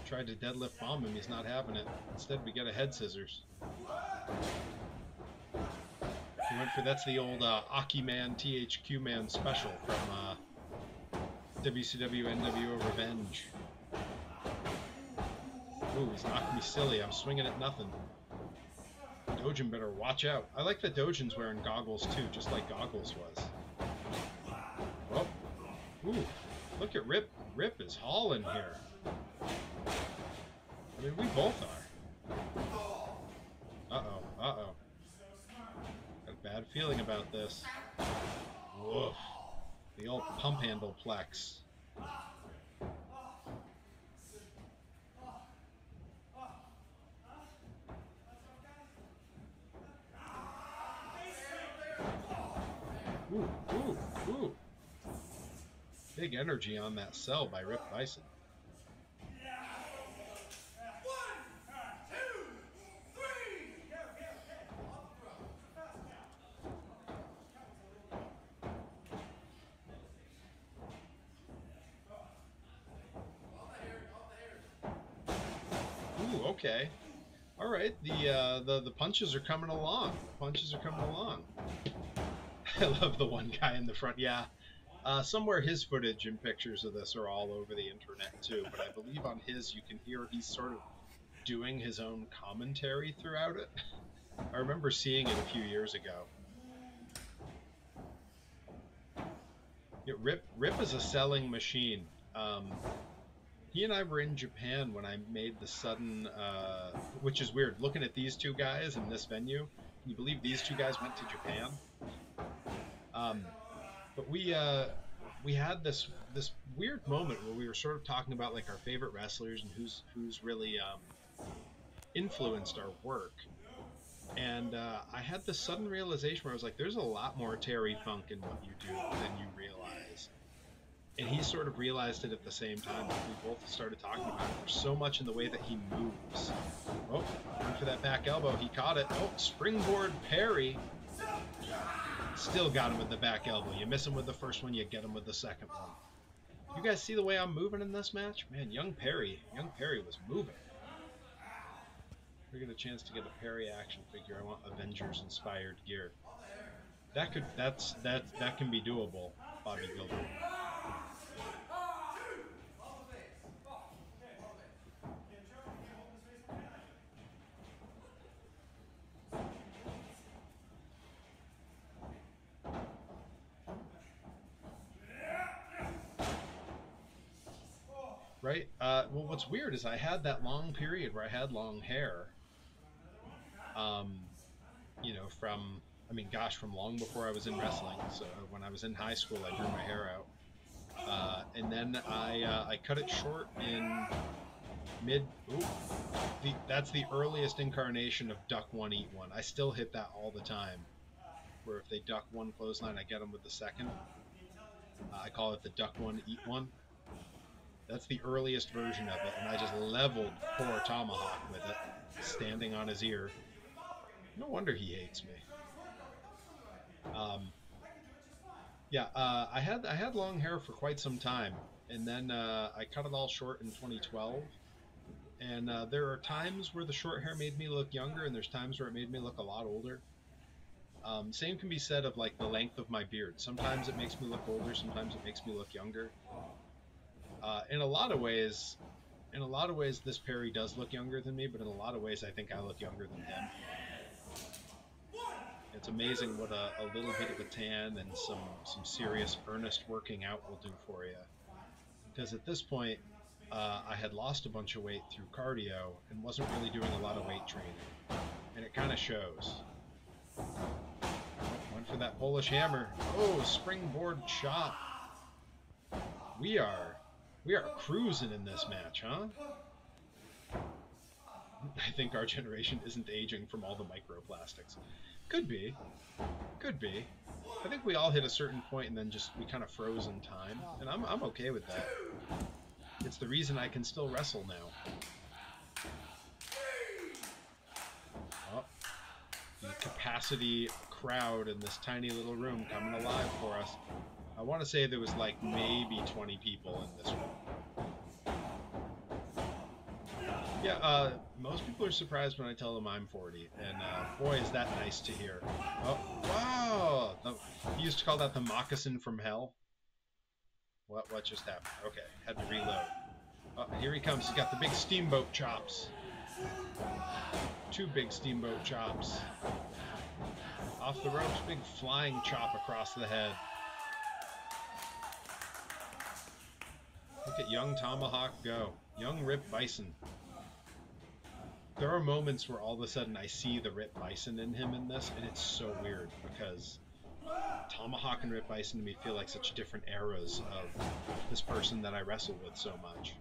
Tried to deadlift bomb him, he's not having it. Instead we get a head scissors. He went for, that's the old Aki Man THQ Man special from WCW NWO Revenge. Ooh, he's knocking me silly. I'm swinging at nothing. Dojin better watch out. I like that Dojin's wearing goggles too, just like Goggles was. Oh, ooh, look at Rip. Rip is hauling here. I mean, we both are. Uh-oh. Got a bad feeling about this. Woof. The old pump handle plex. Ooh. Big energy on that cell by Rip Byson. Ooh, okay. All right, the punches are coming along. I love the one guy in the front. Yeah. Somewhere his footage and pictures of this are all over the internet too, but I believe on his you can hear he's sort of doing his own commentary throughout it. I remember seeing it a few years ago. Yeah, Rip is a selling machine. He and I were in Japan when I made the sudden, which is weird, looking at these two guys in this venue. Can you believe these two guys went to Japan? But we we had this weird moment where we were sort of talking about like our favorite wrestlers and who's really influenced our work. And I had this sudden realization where I was like, there's a lot more Terry Funk in what you do than you realize. And he sort of realized it at the same time. We both started talking about it. There's so much in the way that he moves. Oh, going for that back elbow. He caught it. Oh, springboard Perry. Still got him with the back elbow. You miss him with the first one, you get him with the second one. You guys see the way I'm moving in this match? Man, young Perry was moving. We get a chance to get a Perry action figure. I want Avengers inspired gear. That can be doable, Bobby Gilbert. Right? Well, what's weird is I had that long period where I had long hair. You know, from long before I was in wrestling. So when I was in high school, I grew my hair out. And then I cut it short in that's the earliest incarnation of duck one, eat one. I still hit that all the time. Where if they duck one clothesline, I get them with the second. I call it the duck one, eat one. That's the earliest version of it, and I just leveled poor Tomahawk with it, standing on his ear. No wonder he hates me. I had long hair for quite some time, and then I cut it all short in 2012. And there are times where the short hair made me look younger, and there's times where it made me look a lot older. Same can be said of like the length of my beard. Sometimes it makes me look older, sometimes it makes me look younger. In a lot of ways, this Perry does look younger than me, but in a lot of ways, I think I look younger than him. It's amazing what a little bit of a tan and some serious earnest working out will do for you. Because at this point, I had lost a bunch of weight through cardio and wasn't really doing a lot of weight training. And it kind of shows. Went for that Polish hammer. Oh, springboard chop. We are cruising in this match, huh? I think our generation isn't aging from all the microplastics. Could be. Could be. I think we all hit a certain point and then we kind of froze in time. And I'm okay with that. It's the reason I can still wrestle now. Oh, the capacity crowd in this tiny little room coming alive for us. I want to say there was like maybe 20 people in this room. Yeah, most people are surprised when I tell them I'm 40, and boy, is that nice to hear. Oh, wow! You used to call that the moccasin from hell? What just happened? Okay, had to reload. Oh, here he comes. He's got the big steamboat chops. 2 big steamboat chops. Off the ropes, big flying chop across the head. Look at young Tomahawk go. Young Rip Byson. There are moments where all of a sudden I see the Rip Byson in him in this, and it's so weird because Tomahawk and Rip Byson to me feel like such different eras of this person that I wrestle with so much.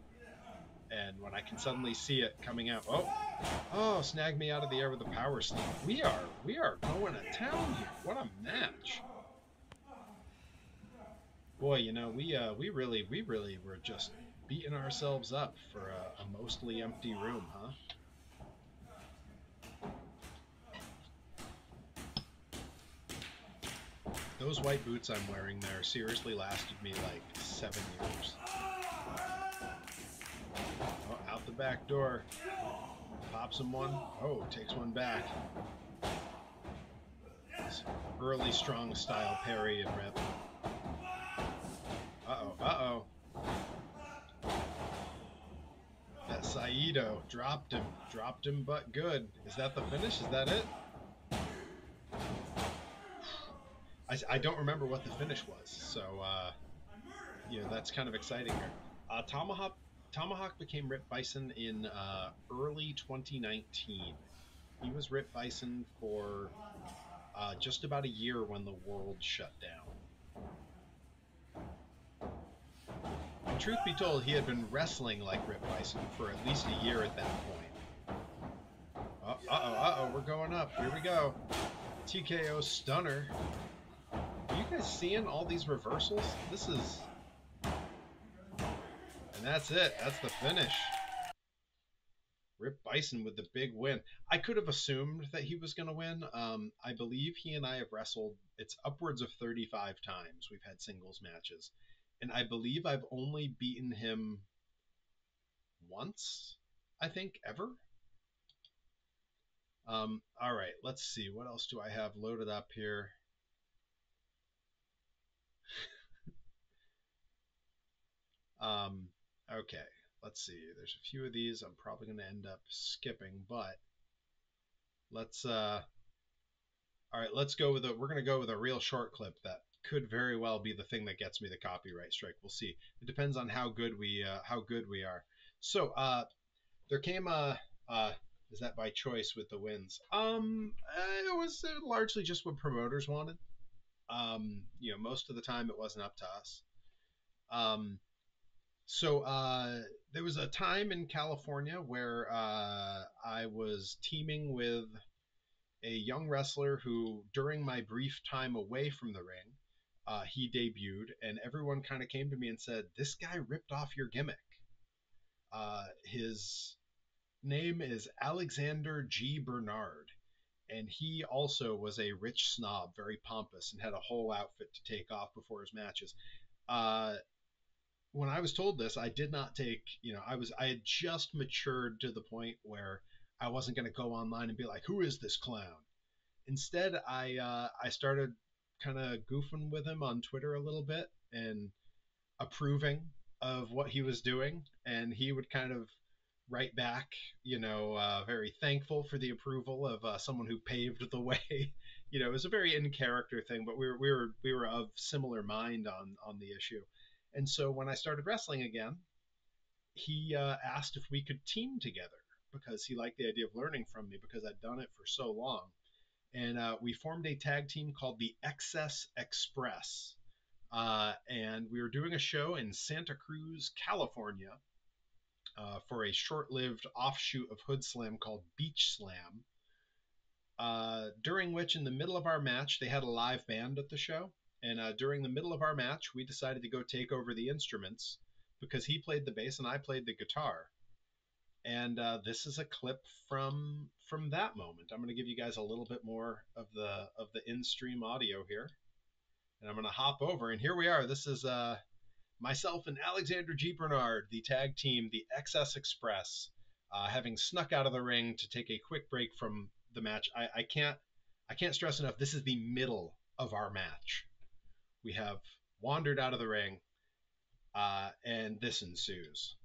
And when I can suddenly see it coming out, oh, snag me out of the air with a power slam. We are going to town here. What a match. Boy, you know, we really were just beating ourselves up for a mostly empty room, huh? Those white boots I'm wearing there seriously lasted me like 7 years. Oh, out the back door. Pops him one. Oh, takes one back. This early strong style Perry and Rip. Uh-oh. That Saito dropped him but good. Is that the finish? Is that it? I don't remember what the finish was, so that's kind of exciting here. Tomahawk became Rip Byson in early 2019. He was Rip Byson for just about a year when the world shut down. truth be told, he had been wrestling like Rip Byson for at least a year at that point. Uh-oh, we're going up. Here we go. TKO stunner. Are you guys seeing all these reversals? This is... And that's it. That's the finish. Rip Byson with the big win. I could have assumed that he was going to win. I believe he and I have wrestled, it's upwards of 35 times we've had singles matches. And I believe I've only beaten him once, I think, ever. All right, let's see. What else do I have loaded up here? Okay, let's see. There's a few of these I'm probably going to end up skipping, but let's all right, let's go with we're going to go with a real short clip that could very well be the thing that gets me the copyright strike. We'll see. It depends on how good we are. So, there came is that by choice with the wins? It was largely just what promoters wanted. Most of the time it wasn't up to us. So there was a time in California where I was teaming with a young wrestler who, during my brief time away from the ring, he debuted, and everyone kind of came to me and said, "This guy ripped off your gimmick." His name is Alexander G. Bernard, and he also was a rich snob, very pompous, and had a whole outfit to take off before his matches. When I was told this, I did not take, I had just matured to the point where I wasn't going to go online and be like, "Who is this clown?" Instead, I started kind of goofing with him on Twitter a little bit and approving of what he was doing, and he would kind of write back, very thankful for the approval of someone who paved the way. It was a very in character thing, but we were of similar mind on the issue. And so when I started wrestling again, he asked if we could team together because he liked the idea of learning from me because I'd done it for so long. And we formed a tag team called the Excess Express. And we were doing a show in Santa Cruz, California, for a short-lived offshoot of hoodslam called Beach Slam. During which, in the middle of our match, they had a live band at the show. And during the middle of our match, we decided to go take over the instruments because he played the bass and I played the guitar. And this is a clip from that moment. I'm going to give you guys a little bit more of the in-stream audio here. And I'm going to hop over. And here we are. This is myself and Alexander G. Bernard, the tag team, the XS Express, having snuck out of the ring to take a quick break from the match. I can't stress enough, this is the middle of our match. We have wandered out of the ring, and this ensues.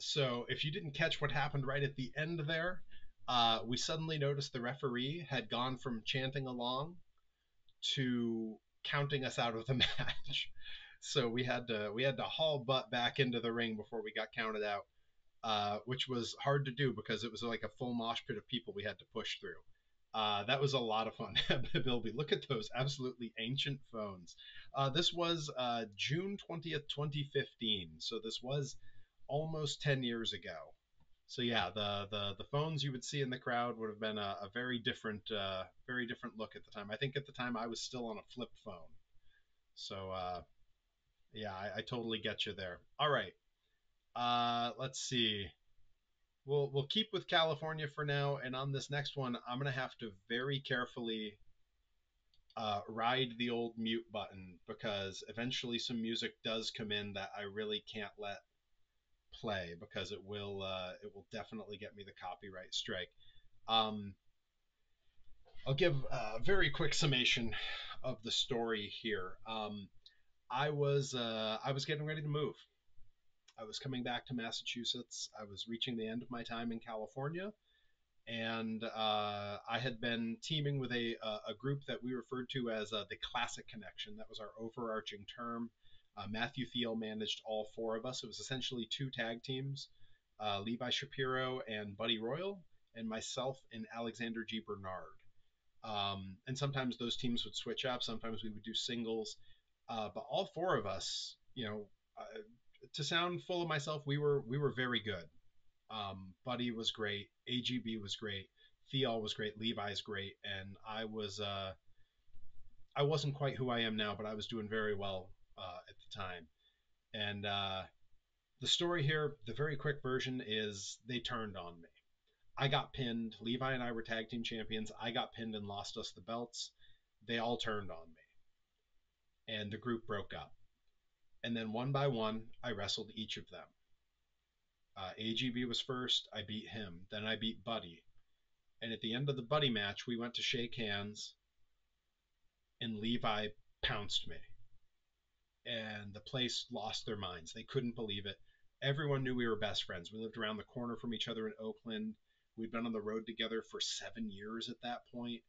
So if you didn't catch what happened right at the end there, we suddenly noticed the referee had gone from chanting along to counting us out of the match. So we had to haul butt back into the ring before we got counted out, which was hard to do because it was like a full mosh pit of people we had to push through. That was a lot of fun. Bilby, look at those absolutely ancient phones. This was June 20th, 2015. So this was almost 10 years ago. So yeah, the phones you would see in the crowd would have been a very different look at the time. I think at the time I was still on a flip phone. So yeah, I totally get you there. All right. Let's see. We'll keep with California for now, and on this next one, I'm gonna have to very carefully ride the old mute button because eventually some music does come in that I really can't let play because it will definitely get me the copyright strike. I'll give a very quick summation of the story here. I was getting ready to move. I was coming back to Massachusetts. I was reaching the end of my time in California, and I had been teaming with a group that we referred to as the Classic Connection. That was our overarching term. Matthew Thiel managed all four of us. It was essentially two tag teams, Levi Shapiro and Buddy Royal, and myself and Alexander G. Bernard. And sometimes those teams would switch up. Sometimes we would do singles. But all four of us, to sound full of myself, we were very good. Buddy was great. AGB was great. Thiel was great. Levi's great. And I wasn't quite who I am now, but I was doing very well at the time. And the story here, the very quick version, is they turned on me. I got pinned. Levi and I were tag team champions. I got pinned and lost us the belts. They all turned on me. And the group broke up. And then one by one, I wrestled each of them. AGB was first. I beat him. Then I beat Buddy. And at the end of the Buddy match, we went to shake hands. And Levi pounced me. And the place lost their minds. They couldn't believe it. Everyone knew we were best friends. We lived around the corner from each other in Oakland. We'd been on the road together for 7 years at that point.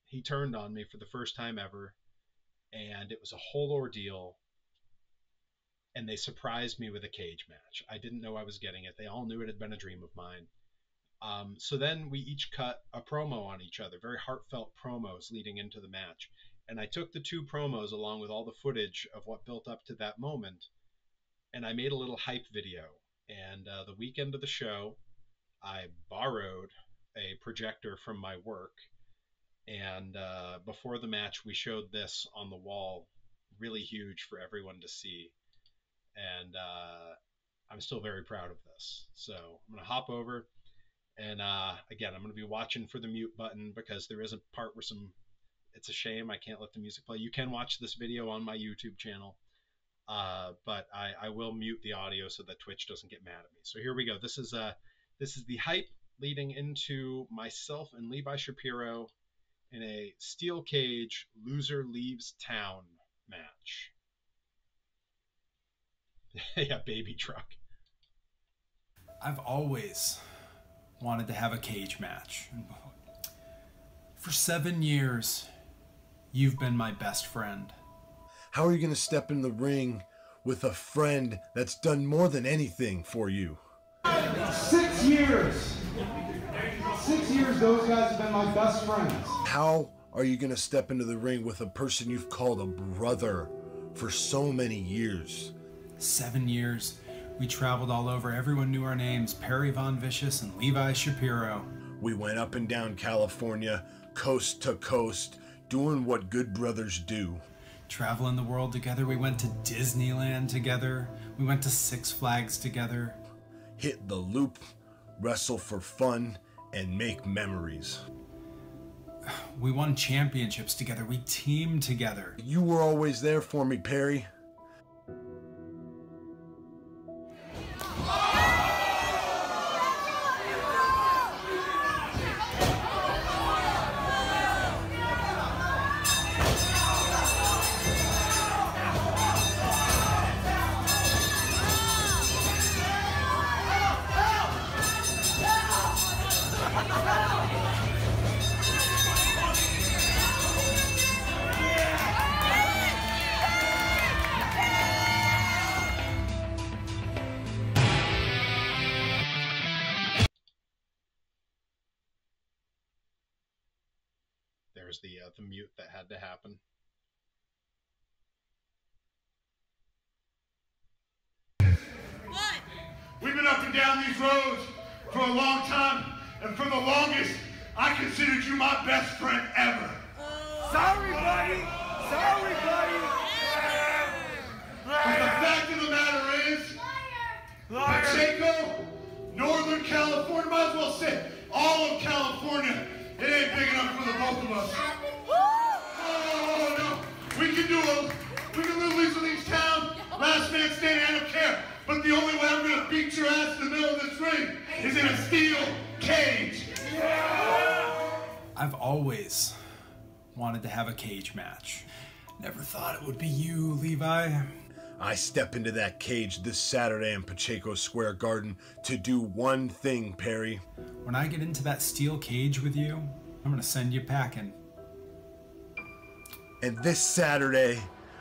He turned on me for the first time ever. And it was a whole ordeal. And they surprised me with a cage match. I didn't know I was getting it. They all knew it had been a dream of mine. So then we each cut a promo on each other, very heartfelt promos leading into the match. And I took the two promos along with all the footage of what built up to that moment, and I made a little hype video. And the weekend of the show, I borrowed a projector from my work. And before the match, we showed this on the wall, really huge for everyone to see. And I'm still very proud of this. So I'm going to hop over. And again, I'm going to be watching for the mute button because there is a part where it's a shame I can't let the music play. You can watch this video on my YouTube channel, but I will mute the audio so that Twitch doesn't get mad at me. So here we go. This is the hype leading into myself and Levi Shapiro in a steel cage loser leaves town match. Yeah, baby truck. I've always wanted to have a cage match. For 7 years, you've been my best friend. How are you going to step in the ring with a friend that's done more than anything for you? 6 years! 6 years those guys have been my best friends. How are you going to step into the ring with a person you've called a brother for so many years? 7 years. We traveled all over. Everyone knew our names. Perry Von Vicious and Levi Shapiro. We went up and down California, coast to coast, doing what good brothers do. Traveling the world together. We went to Disneyland together. We went to Six Flags together. Hit the loop, wrestle for fun, and make memories. We won championships together. We teamed together. You were always there for me, Perry. There's the mute that had to happen. We've been up and down these roads for a long time, and for the longest, I considered you my best friend ever. Sorry, buddy! Sorry, buddy! But the fact of the matter is, We can do it. We can literally leave town. Last man standing, I don't care. But the only way I'm going to beat your ass in the middle of this ring is in a steel cage. I've always wanted to have a cage match. Never thought it would be you, Levi. I step into that cage this Saturday in Pacheco Square Garden to do one thing, Perry. When I get into that steel cage with you, I'm gonna send you packing. And this Saturday,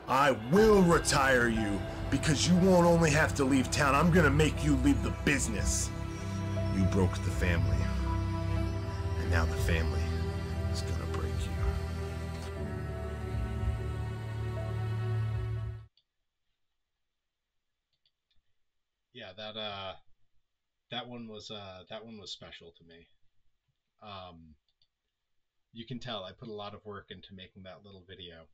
I will retire you because you won't only have to leave town, I'm gonna make you leave the business. You broke the family, and now the family is gonna break you. Yeah, that one was special to me. You can tell I put a lot of work into making that little video.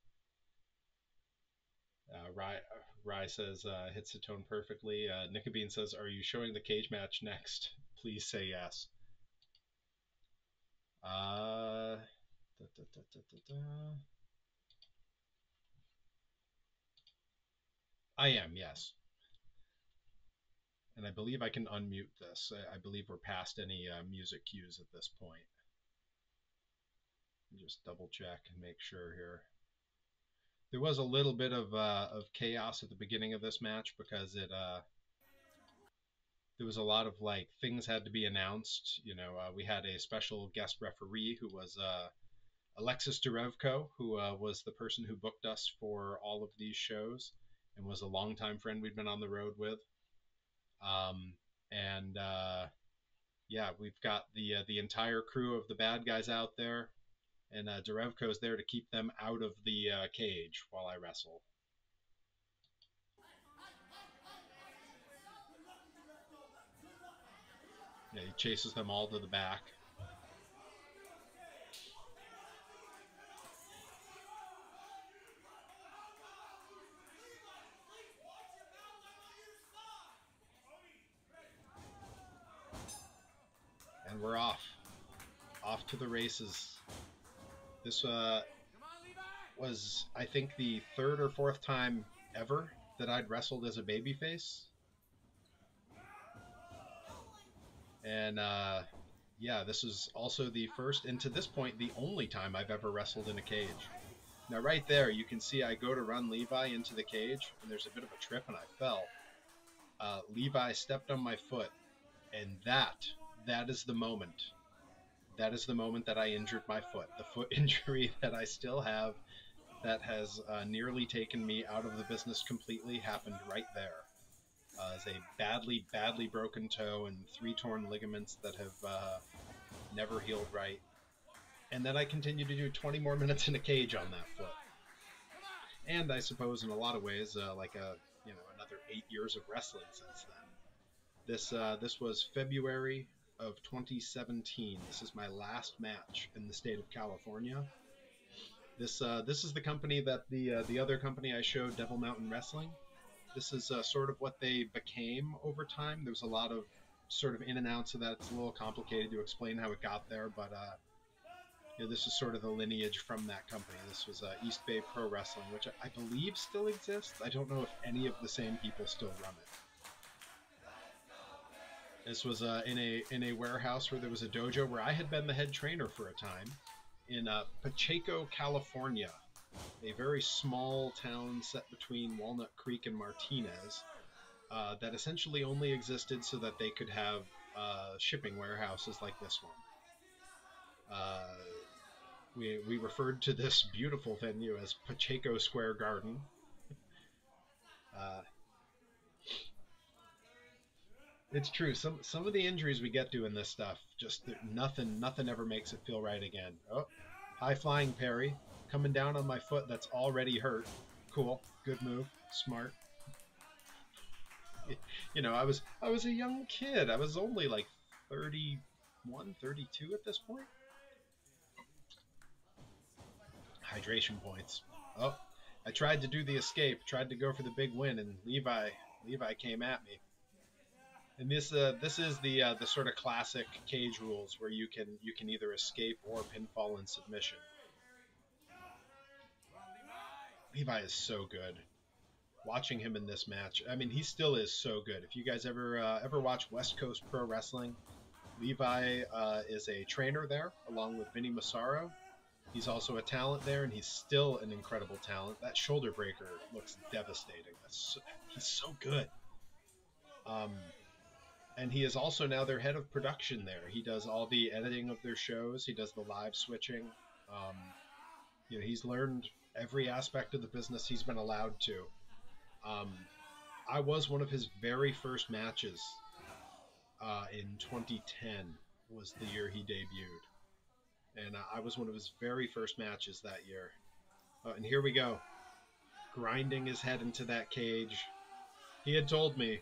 Rye says hits the tone perfectly. Nickabean says, "Are you showing the cage match next? Please say yes." I am, yes. And I believe I can unmute this. I believe we're past any music cues at this point. Just double check and make sure here. There was a little bit of chaos at the beginning of this match because there was a lot of like things had to be announced. You know, we had a special guest referee who was Alexis Derevko, who was the person who booked us for all of these shows and was a longtime friend we'd been on the road with. Yeah, we've got the entire crew of the bad guys out there, and Derevko's there to keep them out of the cage while I wrestle. Yeah, he chases them all to the back. And we're off to the races. This was, I think, the third or fourth time ever that I'd wrestled as a babyface. And yeah, this is also the first, and to this point, the only time I've ever wrestled in a cage. Now right there, you can see I go to run Levi into the cage, and there's a bit of a trip, and I fell. Levi stepped on my foot, and that is the moment. That is the moment that I injured my foot. The foot injury that I still have that has nearly taken me out of the business completely happened right there. It's a badly broken toe and 3 torn ligaments that have never healed right. And then I continue to do 20 more minutes in a cage on that foot. And I suppose in a lot of ways, another 8 years of wrestling since then. This was February of 2017. This is my last match in the state of California. This is the company that the other company I showed, Devil Mountain Wrestling. This is sort of what they became over time. There was a lot of sort of in and outs of that. It's a little complicated to explain how it got there, but this is sort of the lineage from that company. This was East Bay Pro Wrestling, which I believe still exists. I don't know if any of the same people still run it. This was in a warehouse where there was a dojo where I had been the head trainer for a time in Pacheco, California, a very small town set between Walnut Creek and Martinez that essentially only existed so that they could have shipping warehouses like this one. We referred to this beautiful venue as Pacheco Square Garden. It's true. Some of the injuries we get doing this stuff, just nothing ever makes it feel right again. Oh, high flying Perry, coming down on my foot that's already hurt. Cool, good move, smart. You know, I was a young kid. I was only like 31, 32 at this point. Hydration points. Oh, I tried to do the escape, tried to go for the big win, and Levi came at me. And this is the sort of classic cage rules where you can either escape or pinfall in submission. Levi is so good. Watching him in this match, I mean, he still is so good. If you guys ever watch West Coast Pro Wrestling, Levi is a trainer there, along with Vinny Massaro. He's also a talent there, and he's still an incredible talent. That shoulder breaker looks devastating. He's so good. And he is also now their head of production there. He does all the editing of their shows. He does the live switching. You know, he's learned every aspect of the business he's been allowed to. I was one of his very first matches in 2010 was the year he debuted. And I was one of his very first matches that year. And here we go. Grinding his head into that cage. He had told me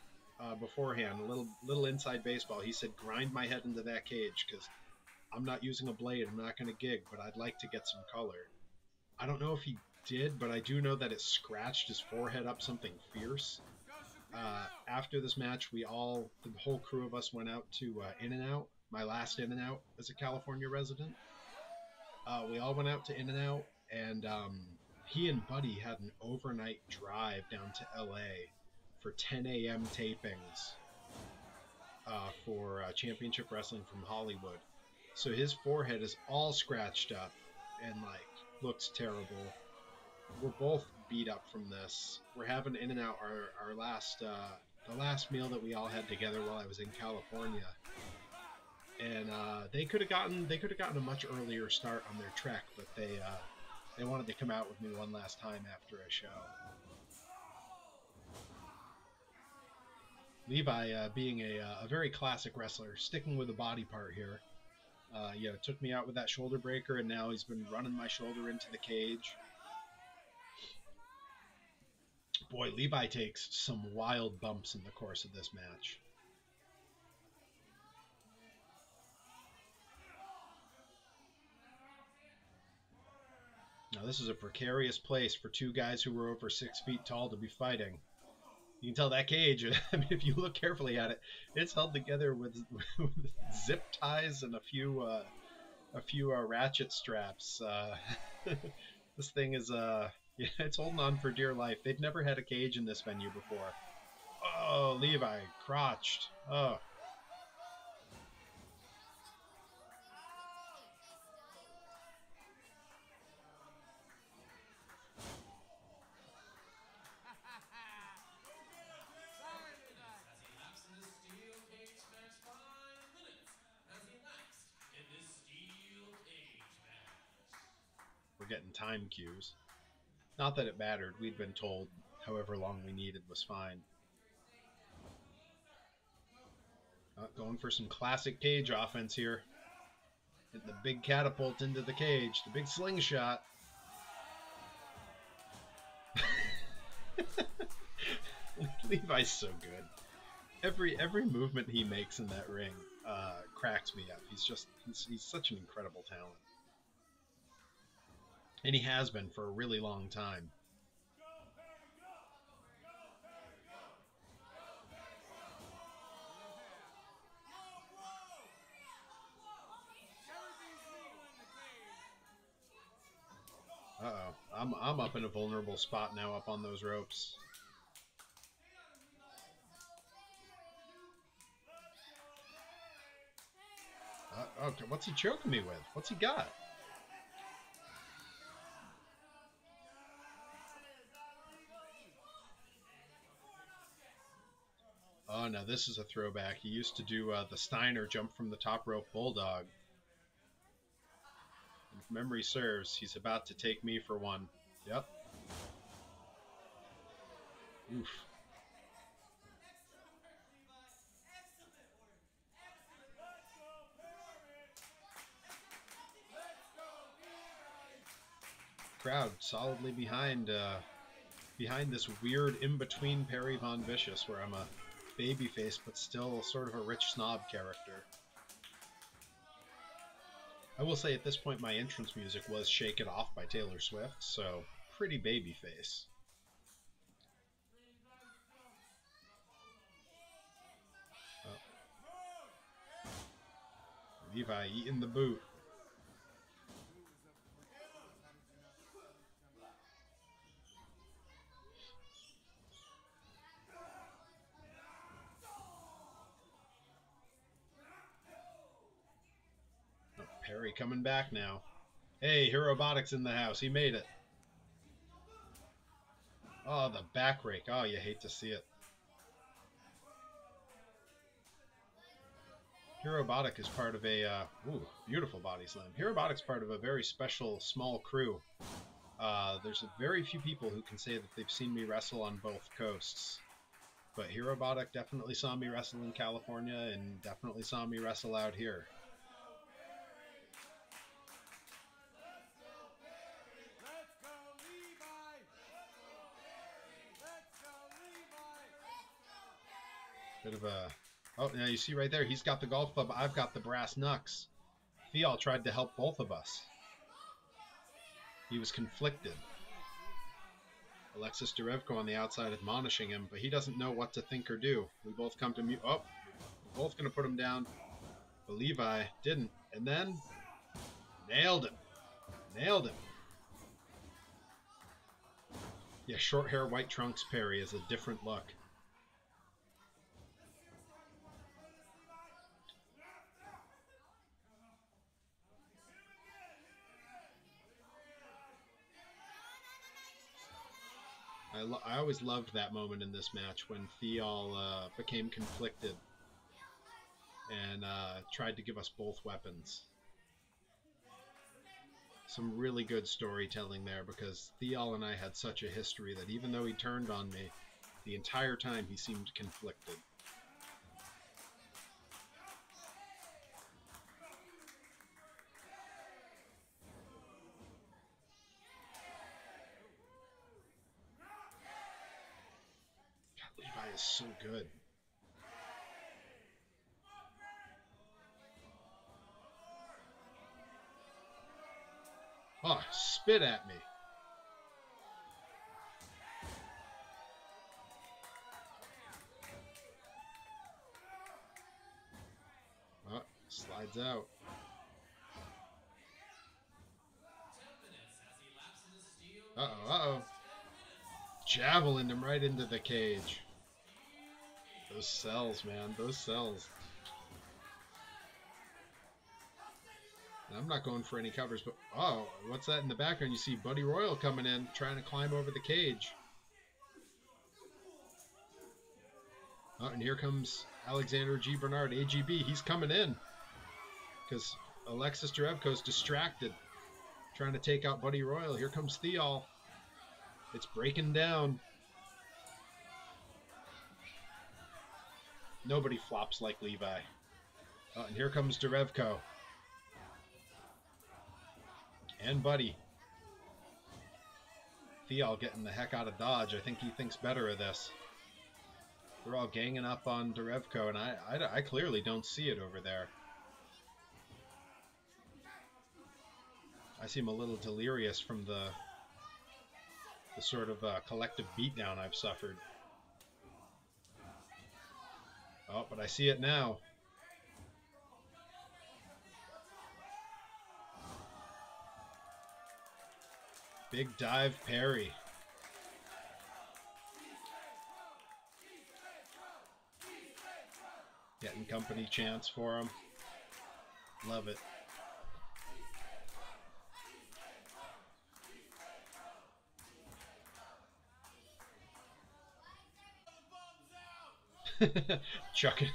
beforehand, a little inside baseball. He said, grind my head into that cage because I'm not using a blade. I'm not going to gig, but I'd like to get some color. I don't know if he did, but I do know that it scratched his forehead up something fierce. After this match, the whole crew of us went out to In-N-Out, my last In-N-Out as a California resident. We all went out to In-N-Out, and he and Buddy had an overnight drive down to LA for 10 a.m. tapings for Championship Wrestling from Hollywood. So his forehead is all scratched up and like looks terrible. We're both beat up from this. We're having In-N-Out our last the last meal that we all had together while I was in California. And they could have gotten a much earlier start on their trek, but they wanted to come out with me one last time after a show. Levi, being a very classic wrestler, sticking with the body part here, you know, took me out with that shoulder breaker, and now he's been running my shoulder into the cage. Boy, Levi takes some wild bumps in the course of this match. Now, this is a precarious place for two guys who were over 6 feet tall to be fighting. You can tell that cage, I mean, if you look carefully at it, it's held together with zip ties and a few ratchet straps. This thing is, yeah, it's holding on for dear life. They've never had a cage in this venue before. Oh, Levi, crotched. Oh. We're getting time cues. Not that it mattered. We'd been told however long we needed was fine. Going for some classic cage offense here. Hitting the big catapult into the cage. The big slingshot. Levi's so good. Every movement he makes in that ring cracks me up. He's such an incredible talent. And he has been for a really long time. Uh-oh. I'm up in a vulnerable spot now up on those ropes. Okay, what's he choking me with? What's he got? Oh, now this is a throwback. He used to do the Steiner jump from the top rope bulldog. If memory serves, he's about to take me for one. Yep. Oof. Crowd solidly behind this weird in-between Perry Von Vicious, where I'm a babyface but still sort of a rich snob character. I will say at this point my entrance music was Shake It Off by Taylor Swift, so pretty babyface. Oh. Levi eating the boot. Perry coming back now. Hey, Robotics in the house. He made it. Oh, the back rake. Oh, you hate to see it. Robotic is part of a beautiful body slam. Robotic's part of a very special small crew. There's a very few people who can say that they've seen me wrestle on both coasts. But Robotic definitely saw me wrestle in California and definitely saw me wrestle out here. Bit of a... Oh, now you see right there, he's got the golf club, I've got the brass knucks. Thial tried to help both of us. He was conflicted. Alexis Derevko on the outside admonishing him, but he doesn't know what to think or do. We both come to mute. Oh, we're both going to put him down. But Levi didn't. And then, nailed him. Nailed him. Yeah, short hair, white trunks Perry is a different look. I always loved that moment in this match when Thial became conflicted and tried to give us both weapons. Some really good storytelling there, because Thial and I had such a history that even though he turned on me, the entire time he seemed conflicted. Levi is so good. Oh, spit at me. Oh, slides out. Uh-oh, uh-oh. Javelined him right into the cage. Those cells, man. Those cells. And I'm not going for any covers, but... Oh, what's that in the background? You see Buddy Royal coming in, trying to climb over the cage. Oh, and here comes Alexander G. Bernard, AGB. He's coming in. Because Alexis Derevko's distracted. Trying to take out Buddy Royal. Here comes Thial. It's breaking down. Nobody flops like Levi. Oh, and here comes Derevko. And Buddy. Thial getting the heck out of Dodge. I think he thinks better of this. They're all ganging up on Derevko, and I clearly don't see it over there. I seem a little delirious from the sort of collective beatdown I've suffered. Oh, but I see it now. Big dive Perry. Getting company chants for him. Love it. chucking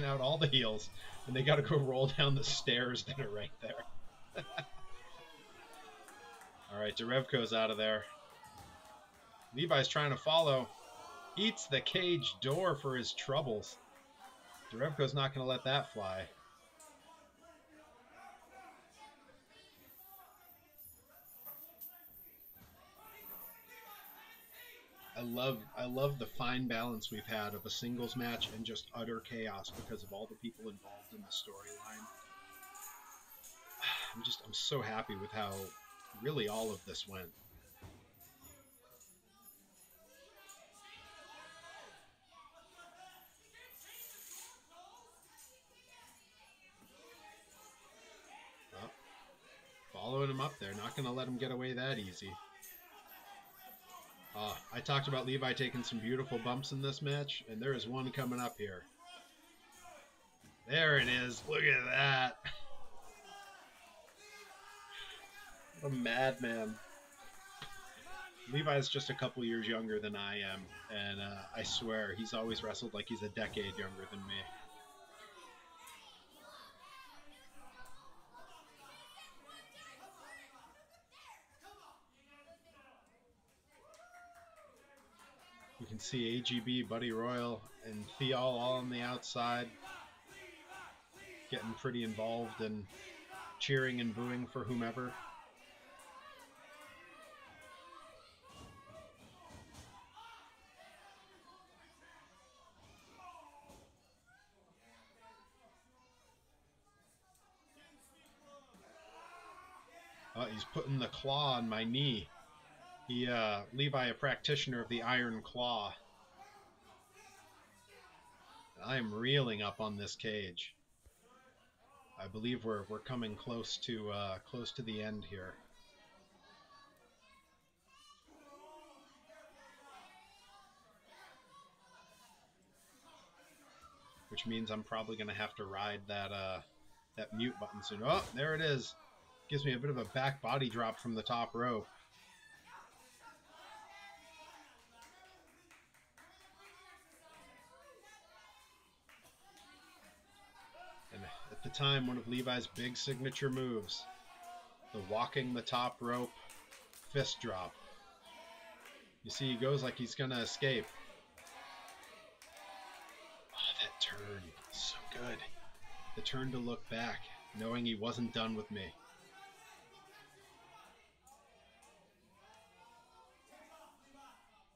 out all the heels, and they got to go roll down the stairs that are right there. All right, Derevko's out of there. Levi's trying to follow. Eats the cage door for his troubles. Derevko's not going to let that fly. I love the fine balance we've had of a singles match and just utter chaos because of all the people involved in the storyline. I'm so happy with how really all of this went. Well, following him up there, not going to let him get away that easy. I talked about Levi taking some beautiful bumps in this match, and there is one coming up here. There it is. Look at that. A madman. Levi's just a couple years younger than I am, and I swear he's always wrestled like he's a decade younger than me. You can see AGB, Buddy Royal, and Theol all on the outside, getting pretty involved and cheering and booing for whomever. Oh, he's putting the claw on my knee. Levi, a practitioner of the Iron Claw. I am reeling up on this cage. I believe we're coming close to the end here. Which means I'm probably gonna have to ride that mute button soon. Oh, there it is. Gives me a bit of a back body drop from the top rope. And at the time, one of Levi's big signature moves, the walking the top rope fist drop. You see, he goes like he's gonna escape. Oh, that turn, so good. The turn to look back, knowing he wasn't done with me.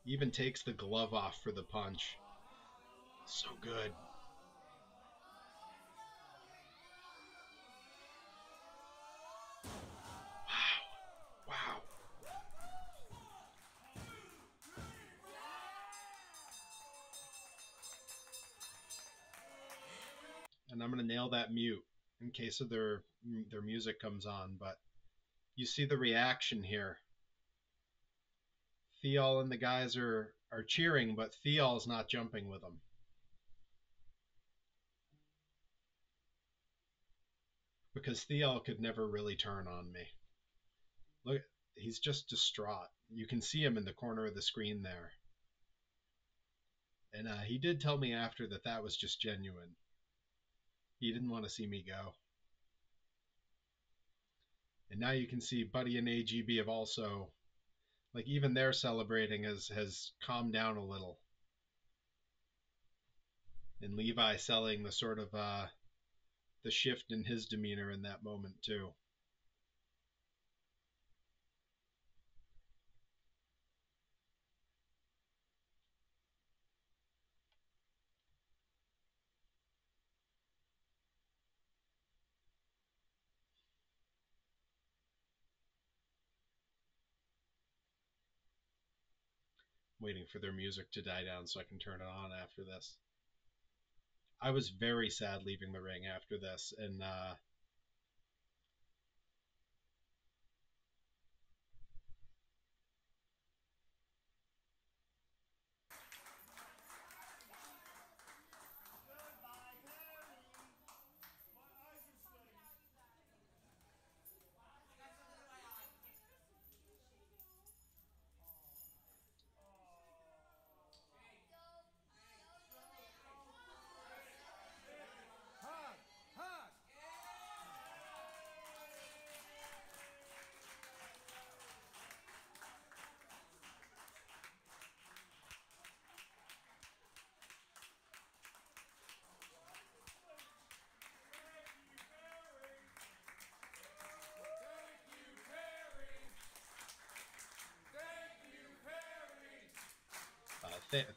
Even takes the glove off for the punch. So good. Wow. Wow. And I'm going to nail that mute in case of their music comes on, but you see the reaction here. Theol and the guys are cheering, but Theol's not jumping with them. Because Theol could never really turn on me. Look, he's just distraught. You can see him in the corner of the screen there. And he did tell me after that was just genuine. He didn't want to see me go. And now you can see Buddy and AGB have also, like, even their celebrating has calmed down a little. And Levi selling the sort of the shift in his demeanor in that moment too. Waiting for their music to die down so I can turn it on after this. I was very sad leaving the ring after this, and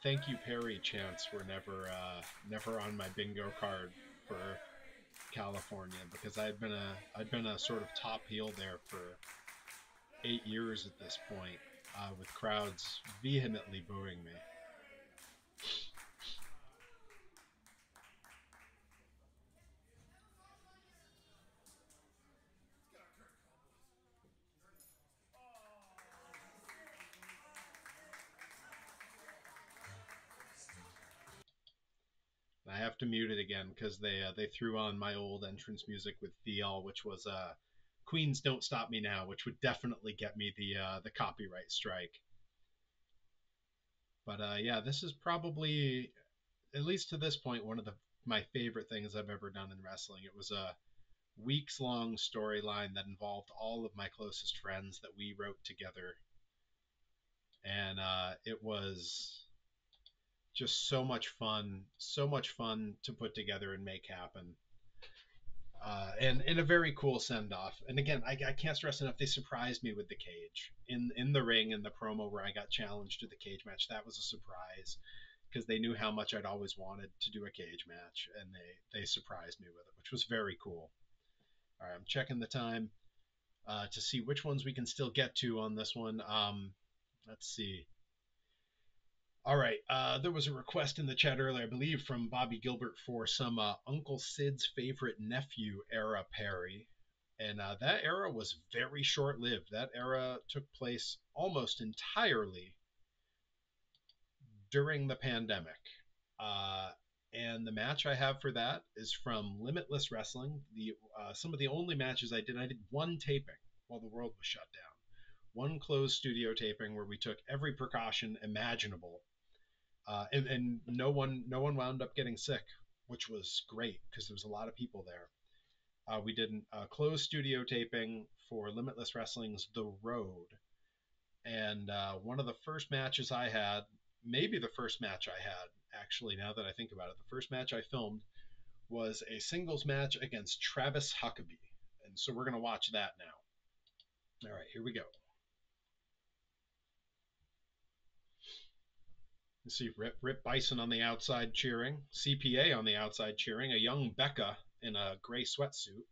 thank you Perry chants were never on my bingo card for California, because I'd been a sort of top heel there for 8 years at this point, with crowds vehemently booing me. I have to mute it again because they threw on my old entrance music with Theol, which was Queens Don't Stop Me Now, which would definitely get me the copyright strike. But yeah, this is probably, at least to this point, one of my favorite things I've ever done in wrestling. It was a weeks-long storyline that involved all of my closest friends that we wrote together, and it was just so much fun to put together and make happen. And in a very cool send-off. And again, I can't stress enough, they surprised me with the cage. In the ring, in the promo where I got challenged to the cage match, that was a surprise, because they knew how much I'd always wanted to do a cage match, and they surprised me with it, which was very cool. All right, I'm checking the time to see which ones we can still get to on this one. Let's see. All right, there was a request in the chat earlier, I believe, from Bobby Gilbert for some Uncle Sid's favorite nephew era Perry. And that era was very short-lived. That era took place almost entirely during the pandemic. And the match I have for that is from Limitless Wrestling. Some of the only matches I did one taping while the world was shut down. One closed studio taping where we took every precaution imaginable. And no one wound up getting sick, which was great because there was a lot of people there. We did a closed studio taping for Limitless Wrestling's The Road. And one of the first matches I had, maybe the first match I had, actually, now that I think about it, the first match I filmed was a singles match against Travis Huckabee. And so we're going to watch that now. All right, here we go. You see Rip Byson on the outside cheering, CPA on the outside cheering, a young Becca in a gray sweatsuit.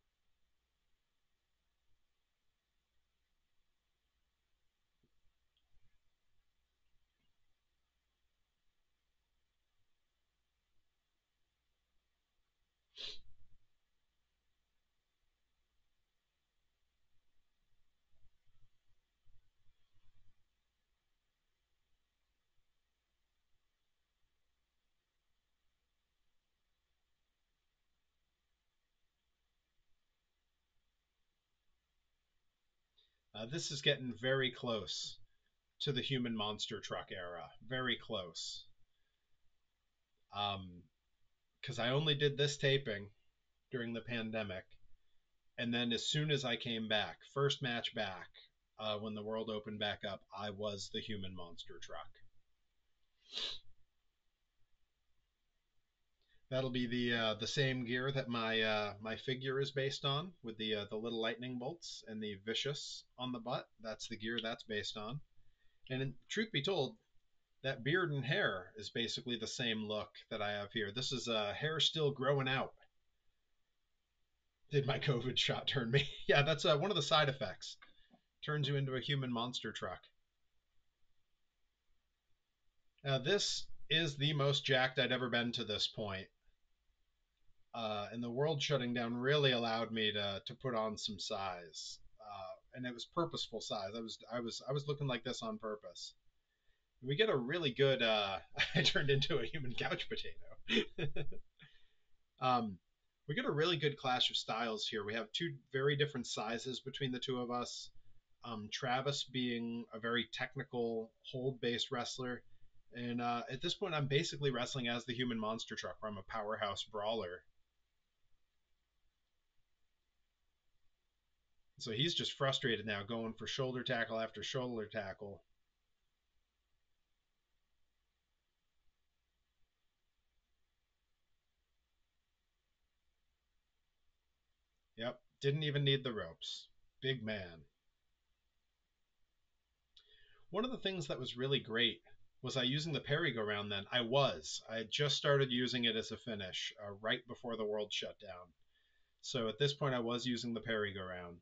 This is getting very close to the human monster truck era. Very close. Because I only did this taping during the pandemic. And then as soon as I came back, first match back, when the world opened back up, I was the human monster truck. That'll be the same gear that my figure is based on, with the little lightning bolts and the vicious on the butt. That's the gear that's based on. And truth be told, that beard and hair is basically the same look that I have here. This is hair still growing out. Did my COVID shot turn me? Yeah, that's one of the side effects. Turns you into a human monster truck. Now, this is the most jacked I'd ever been to this point. And the world shutting down really allowed me to put on some size, and it was purposeful size. I was looking like this on purpose. We get a really good. I turned into a human couch potato. We get a really good clash of styles here. We have two very different sizes between the two of us. Travis being a very technical hold-based wrestler, and at this point, I'm basically wrestling as the human monster truck, where I'm a powerhouse brawler. So he's just frustrated now, going for shoulder tackle after shoulder tackle. Yep, didn't even need the ropes. Big man. One of the things that was really great was I using the Perry-go-round then. I had just started using it as a finish right before the world shut down. So at this point, I was using the Perry-go-round.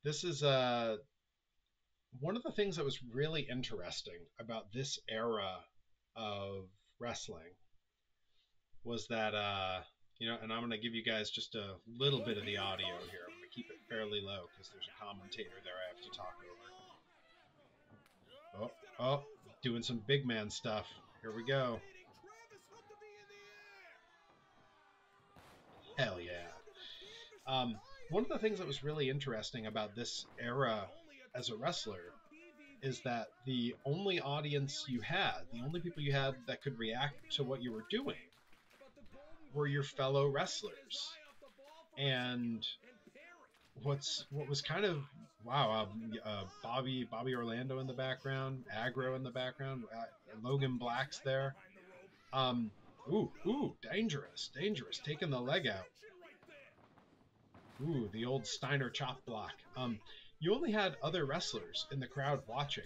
This is one of the things that was really interesting about this era of wrestling was that, and I'm going to give you guys just a little bit of the audio here. I'm going to keep it fairly low because there's a commentator there I have to talk over. Oh, doing some big man stuff. Here we go. Hell yeah. One of the things that was really interesting about this era as a wrestler is that the only audience you had, the only people you had that could react to what you were doing were your fellow wrestlers. And what was kind of, wow, Bobby Orlando in the background, Aggro in the background, Logan Black's there. Ooh, dangerous, taking the leg out. Ooh, the old Steiner chop block. You only had other wrestlers in the crowd watching,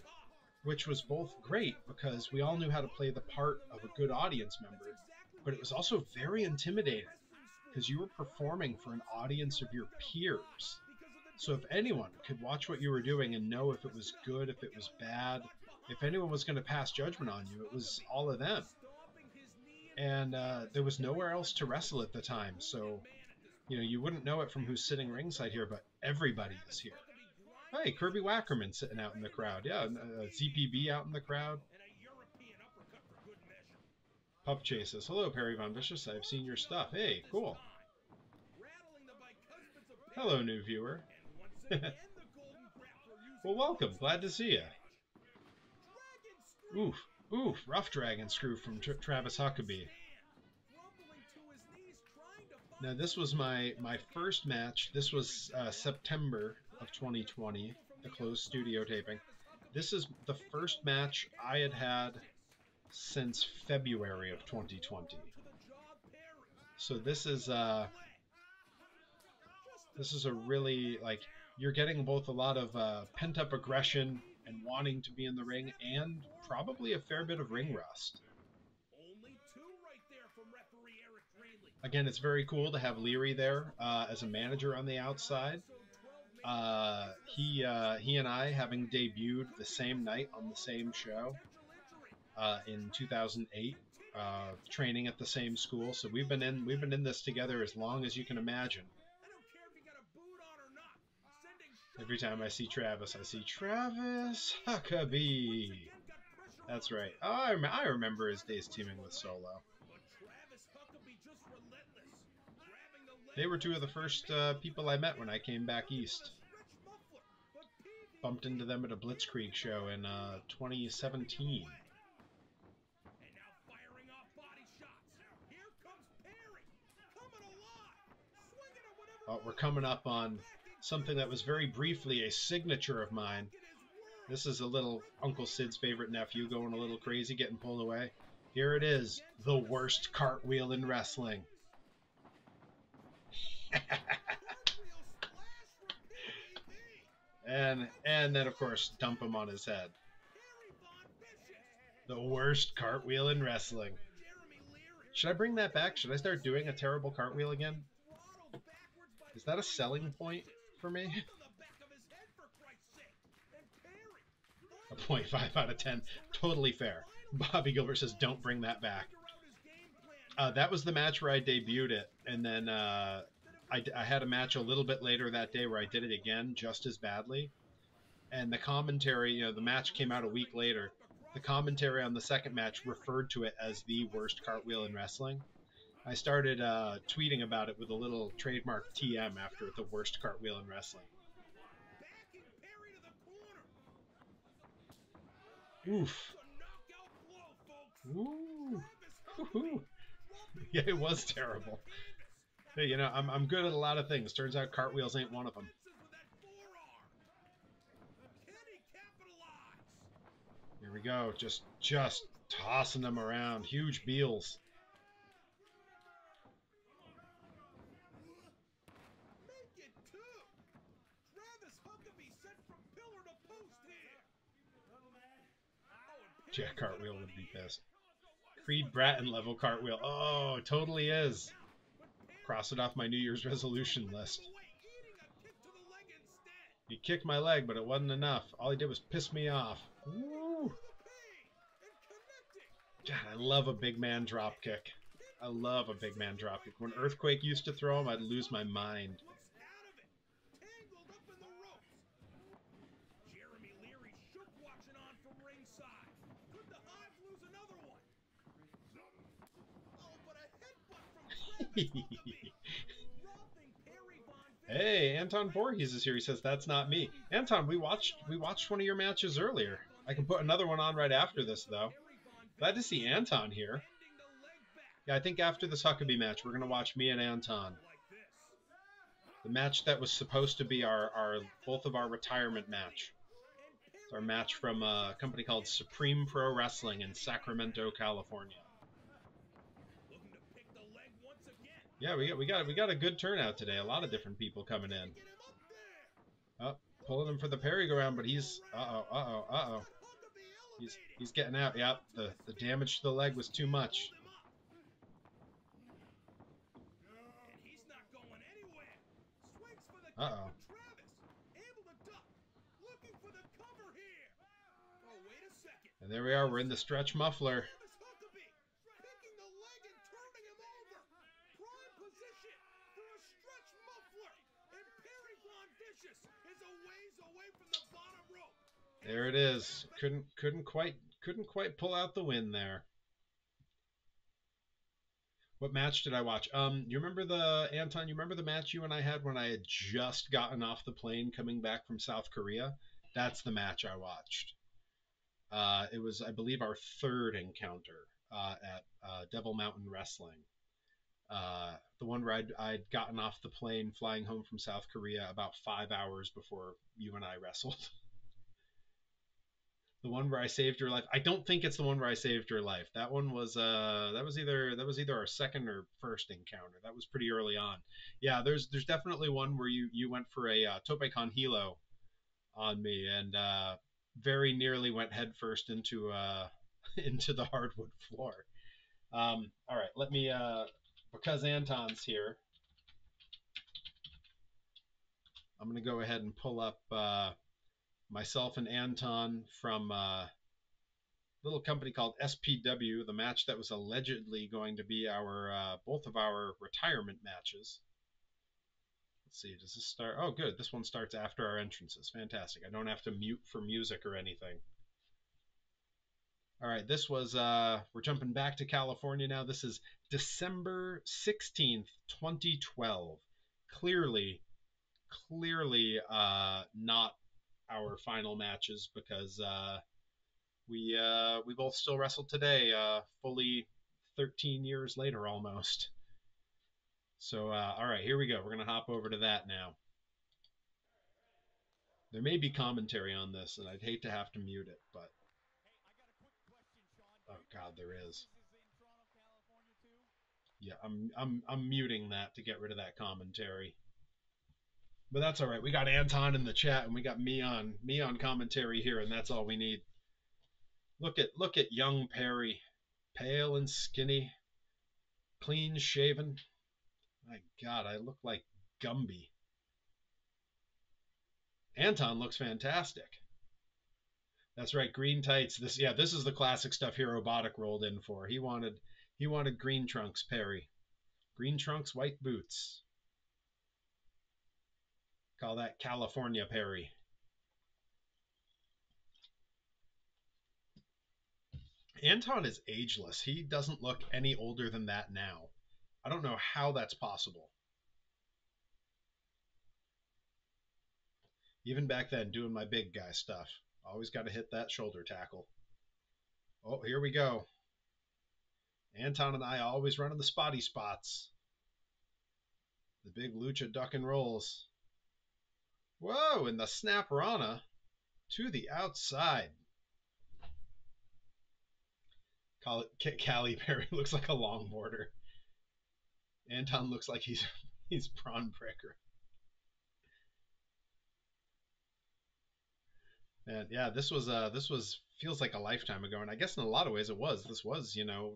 which was both great because we all knew how to play the part of a good audience member, but it was also very intimidating because you were performing for an audience of your peers. So if anyone could watch what you were doing and know if it was good, if it was bad, if anyone was going to pass judgment on you, it was all of them. And there was nowhere else to wrestle at the time, so you wouldn't know it from who's sitting ringside here, but everybody is here. Hey, Kirby Wackerman sitting out in the crowd. Yeah, ZPB out in the crowd. Pup Chase says, hello, Perry Von Vicious. I've seen your stuff. Hey, cool. Hello, new viewer. Well, welcome. Glad to see you. Oof. Rough dragon screw from Travis Huckabee. Now, this was my first match. This was September of 2020, the closed studio taping. This is the first match I had since February of 2020. So this is a really, like, you're getting both a lot of pent-up aggression and wanting to be in the ring, and probably a fair bit of ring rust. Again, it's very cool to have Leary there as a manager on the outside. He and I, having debuted the same night on the same show in 2008, training at the same school. So we've been in this together as long as you can imagine. Every time I see Travis Huckabee. That's right. Oh, I remember his days teaming with Solo. They were two of the first people I met when I came back east. Bumped into them at a Blitzkrieg show in 2017. Oh, we're coming up on something that was very briefly a signature of mine. This is a little Uncle Sid's favorite nephew going a little crazy, getting pulled away. Here it is, the worst cartwheel in wrestling. and then, of course, dump him on his head. The worst cartwheel in wrestling. Should I bring that back? Should I start doing a terrible cartwheel again? Is that a selling point for me? A 0.5 out of 10. Totally fair. Bobby Gilbert says, don't bring that back. That was the match where I debuted it. And then I had a match a little bit later that day where I did it again just as badly. And the commentary, the match came out a week later. The commentary on the second match referred to it as the worst cartwheel in wrestling. I started tweeting about it with a little trademark TM after the worst cartwheel in wrestling. Oof. Ooh. Ooh. Yeah, it was terrible. Hey, I'm good at a lot of things. Turns out cartwheels ain't one of them. Here we go. Just tossing them around. Huge beals. Jack Cartwheel would be pissed. Creed Bratton level cartwheel. Oh, totally is. Cross it off my New Year's resolution list. He kicked my leg, but it wasn't enough. All he did was piss me off. Woo! God, I love a big man drop kick. I love a big man drop kick. When Earthquake used to throw him, I'd lose my mind. Hey, Anton Voorhees is here. He says that's not me. Anton, we watched one of your matches earlier. I can put another one on right after this though. Glad to see Anton here. Yeah, I think after this Huckabee match, we're gonna watch me and Anton. The match that was supposed to be our both of our retirement match. It's our match from a company called Supreme Pro Wrestling in Sacramento, California. Yeah, we got a good turnout today. A lot of different people coming in. Oh, pulling him for the Perry go round, but he's he's getting out. Yep, the damage to the leg was too much. Uh-oh. And there we are. We're in the stretch muffler. There it is. Couldn't quite pull out the win there. What match did I watch? You remember Anton, you remember the match you and I had when I had just gotten off the plane coming back from South Korea? That's the match I watched. It was, I believe, our third encounter at Devil Mountain Wrestling. The one where I'd gotten off the plane flying home from South Korea about 5 hours before you and I wrestled. The one where I saved your life. I don't think it's the one where I saved your life. That one was that was either our second or first encounter. That was pretty early on. Yeah, there's definitely one where you went for a tope con hilo on me and very nearly went headfirst into into the hardwood floor. All right, let me because Anton's here, I'm gonna go ahead and pull up myself and Anton from a little company called SPW, the match that was allegedly going to be our both of our retirement matches. Let's see, does this start? Oh, good. This one starts after our entrances. Fantastic. I don't have to mute for music or anything. All right, this was, we're jumping back to California now. This is December 16th, 2012. Clearly not our final matches because we both still wrestled today, fully 13 years later almost. So all right, here we go. We're gonna hop over to that now. There may be commentary on this, and I'd hate to have to mute it, but oh god, there is. Yeah, I'm muting that to get rid of that commentary. But that's all right. We got Anton in the chat, and we got me on commentary here, and that's all we need. Look at young Perry, pale and skinny, clean shaven. My God, I look like Gumby. Anton looks fantastic. That's right, green tights. This is the classic stuff here Robotic rolled in for. He wanted green trunks, Perry. Green trunks, white boots. Call that California Perry. Anton is ageless. He doesn't look any older than that now. I don't know how that's possible. Even back then, doing my big guy stuff. Always got to hit that shoulder tackle. Oh, here we go. Anton and I always running the spotty spots. The big lucha duck and rolls. Whoa, and the snap rana to the outside. Call it Cali Perry looks like a longboarder. Anton looks like he's prawn breaker. And yeah, this was feels like a lifetime ago, and I guess in a lot of ways it was. This was, you know,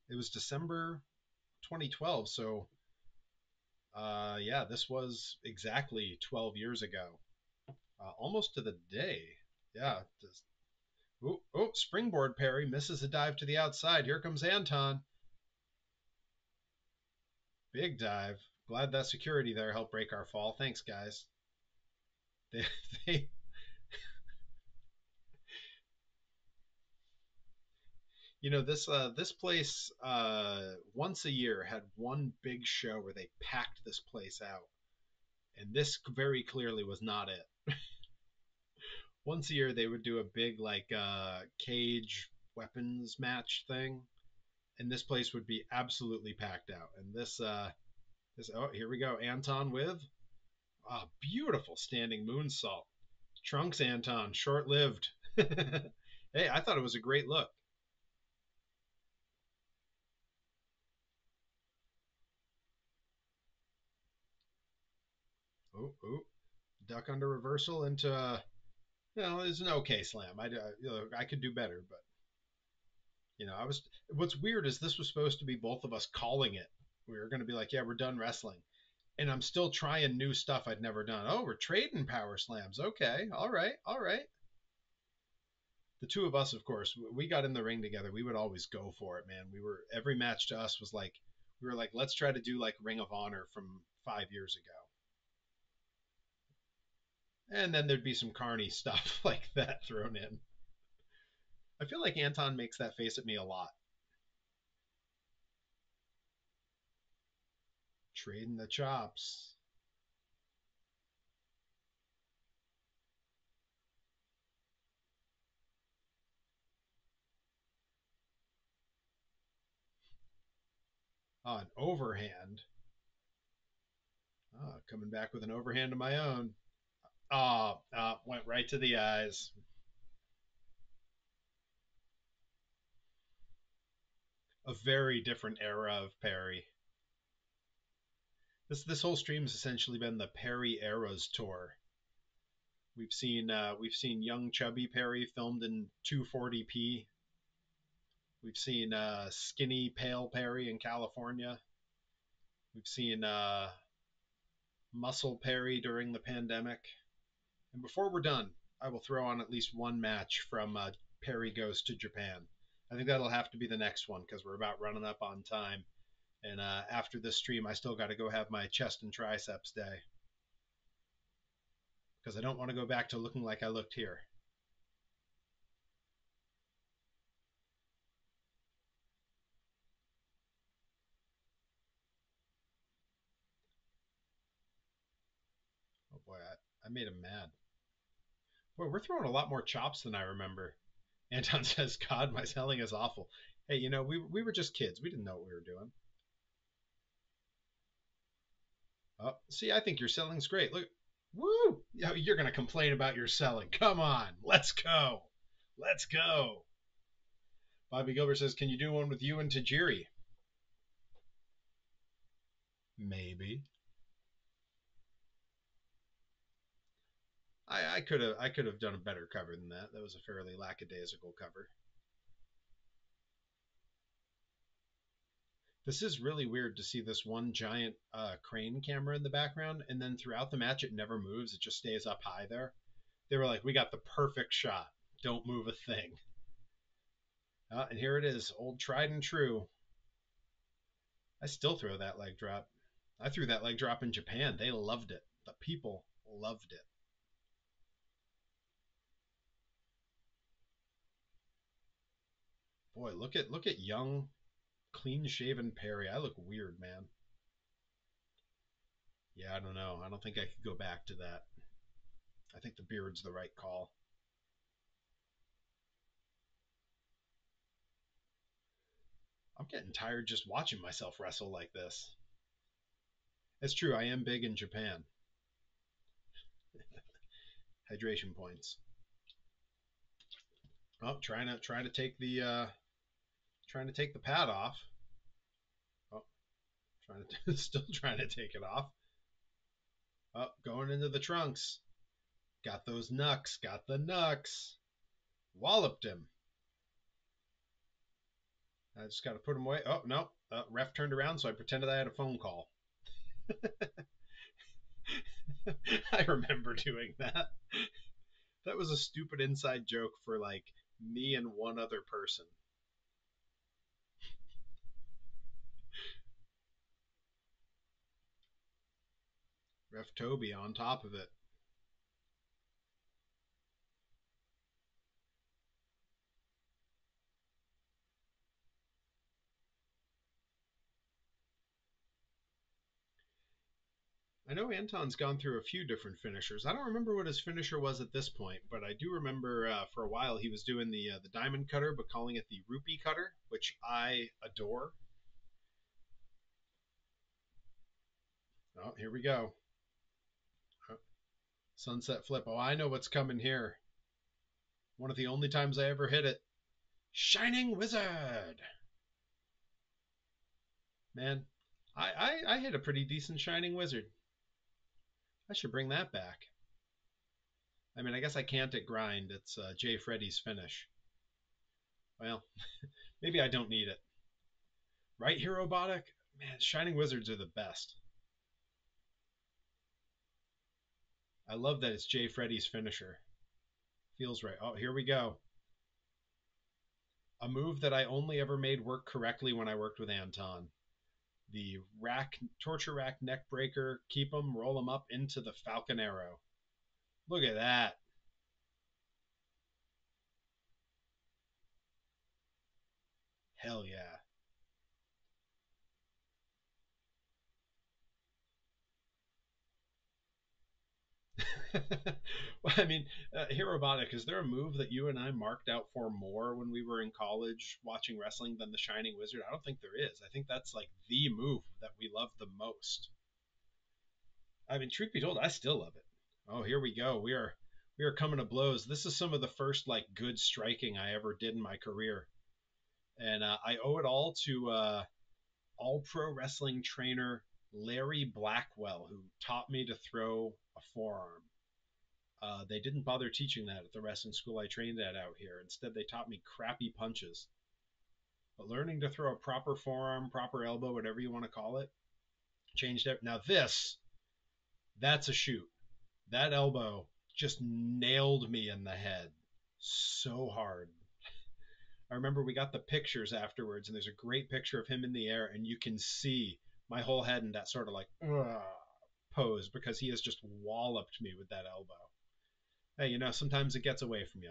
it was December 2012, so yeah, this was exactly 12 years ago, almost to the day. Yeah. Oh, springboard Perry misses a dive to the outside. Here comes Anton. Big dive. Glad that security there helped break our fall. Thanks, guys. You know, this place once a year had one big show where they packed this place out, and this very clearly was not it. Once a year they would do a big like cage weapons match thing, and this place would be absolutely packed out. And this oh, here we go, Anton with beautiful standing moonsault. Trunks Anton, short lived. Hey, I thought it was a great look. Oh, oh, duck under reversal into it's an okay slam. I could do better, but I was. What's weird is this was supposed to be both of us calling it. We were going to be like, yeah, we're done wrestling, and I'm still trying new stuff I'd never done. Oh, we're trading power slams. Okay, all right, all right. The two of us, of course, we got in the ring together. We would always go for it, man. Every match to us was like, we were like, let's try to do like Ring of Honor from 5 years ago. And then there'd be some carny stuff like that thrown in. I feel like Anton makes that face at me a lot. Trading the chops. Oh, an overhand. Oh, coming back with an overhand of my own. Oh, went right to the eyes. A very different era of Perry. This whole stream has essentially been the Perry Eras tour. We've seen young chubby Perry filmed in 240p. We've seen skinny pale Perry in California. We've seen muscle Perry during the pandemic. And before we're done, I will throw on at least one match from Perry Goes to Japan. I think that'll have to be the next one because we're about running up on time. And after this stream, I still got to go have my chest and triceps day. Because I don't want to go back to looking like I looked here. Oh boy, I made him mad. Boy, we're throwing a lot more chops than I remember. Anton says, God, my selling is awful. Hey, we were just kids. We didn't know what we were doing. Oh, see, I think your selling's great. Look, woo! You're going to complain about your selling. Come on, let's go. Let's go. Bobby Gilbert says, can you do one with you and Tajiri? Maybe. I could have done a better cover than that. That was a fairly lackadaisical cover. This is really weird to see this one giant crane camera in the background, and then throughout the match it never moves. It just stays up high there. They were like, we got the perfect shot. Don't move a thing. And here it is, old tried and true. I still throw that leg drop. I threw that leg drop in Japan. They loved it. The people loved it. Boy, look at young, clean-shaven Perry. I look weird, man. Yeah, I don't know. I don't think I could go back to that. I think the beard's the right call. I'm getting tired just watching myself wrestle like this. It's true, I am big in Japan. Hydration points. Oh, trying to take the pad off. Oh, still trying to take it off. Oh, going into the trunks. Got those knucks. Got the knucks. Walloped him. I just got to put him away. Oh, no. Ref turned around, so I pretended I had a phone call. I remember doing that. That was a stupid inside joke for like me and one other person. Ref Toby on top of it. I know Anton's gone through a few different finishers. I don't remember what his finisher was at this point, but I do remember for a while he was doing the diamond cutter, but calling it the rupee cutter, which I adore. Oh, here we go. Oh, sunset flip. Oh, I know what's coming here. One of the only times I ever hit it. Shining Wizard. Man, I hit a pretty decent Shining Wizard. I should bring that back. I mean, I guess I can't at grind. It's Jay Freddy's finish. Well, maybe I don't need it. Right here, Robotic? Man, Shining Wizards are the best. I love that it's Jay Freddy's finisher. Feels right. Oh, here we go. A move that I only ever made work correctly when I worked with Anton. The torture rack neck breaker, keep them, roll them up into the Falcon Arrow. Look at that. Hell yeah. Well, I mean, here, Robotic, is there a move that you and I marked out for more when we were in college watching wrestling than the Shining Wizard? I don't think there is. I think that's like the move that we love the most. I mean, truth be told, I still love it. Oh, here we go. We are coming to blows. This is some of the first like good striking I ever did in my career, and I owe it all to all pro wrestling trainer Larry Blackwell, who taught me to throw a forearm. They didn't bother teaching that at the wrestling school I trained at out here. Instead, they taught me crappy punches. But learning to throw a proper forearm, proper elbow, whatever you want to call it, changed it. Now that's a shoot. That elbow just nailed me in the head so hard. I remember we got the pictures afterwards, and there's a great picture of him in the air, and you can see my whole head in that sort of like pose because he has just walloped me with that elbow. Hey, you know, sometimes it gets away from you.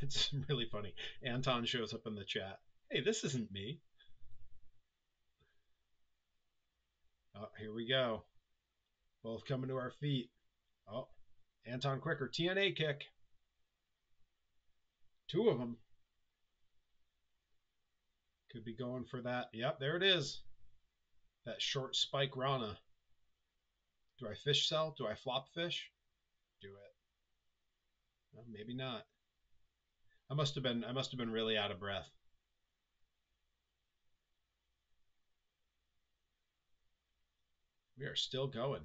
It's really funny. Anton shows up in the chat. Hey, this isn't me. Oh, here we go. Both coming to our feet. Oh, Anton quicker. TNA kick. Two of them. Could be going for that. Yep, there it is. That short spike Rana. Do I fish sell? Do I flop fish? Do it. Well, maybe not. I must have been really out of breath. We are still going.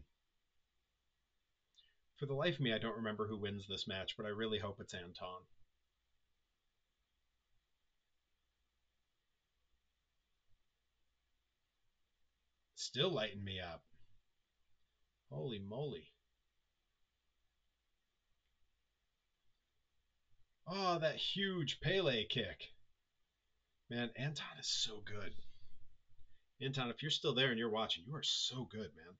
For the life of me, I don't remember who wins this match, but I really hope it's Anton. Still lighting me up. Holy moly. Oh, that huge Pele kick. Man, Anton is so good. Anton, if you're still there and you're watching, you are so good, man.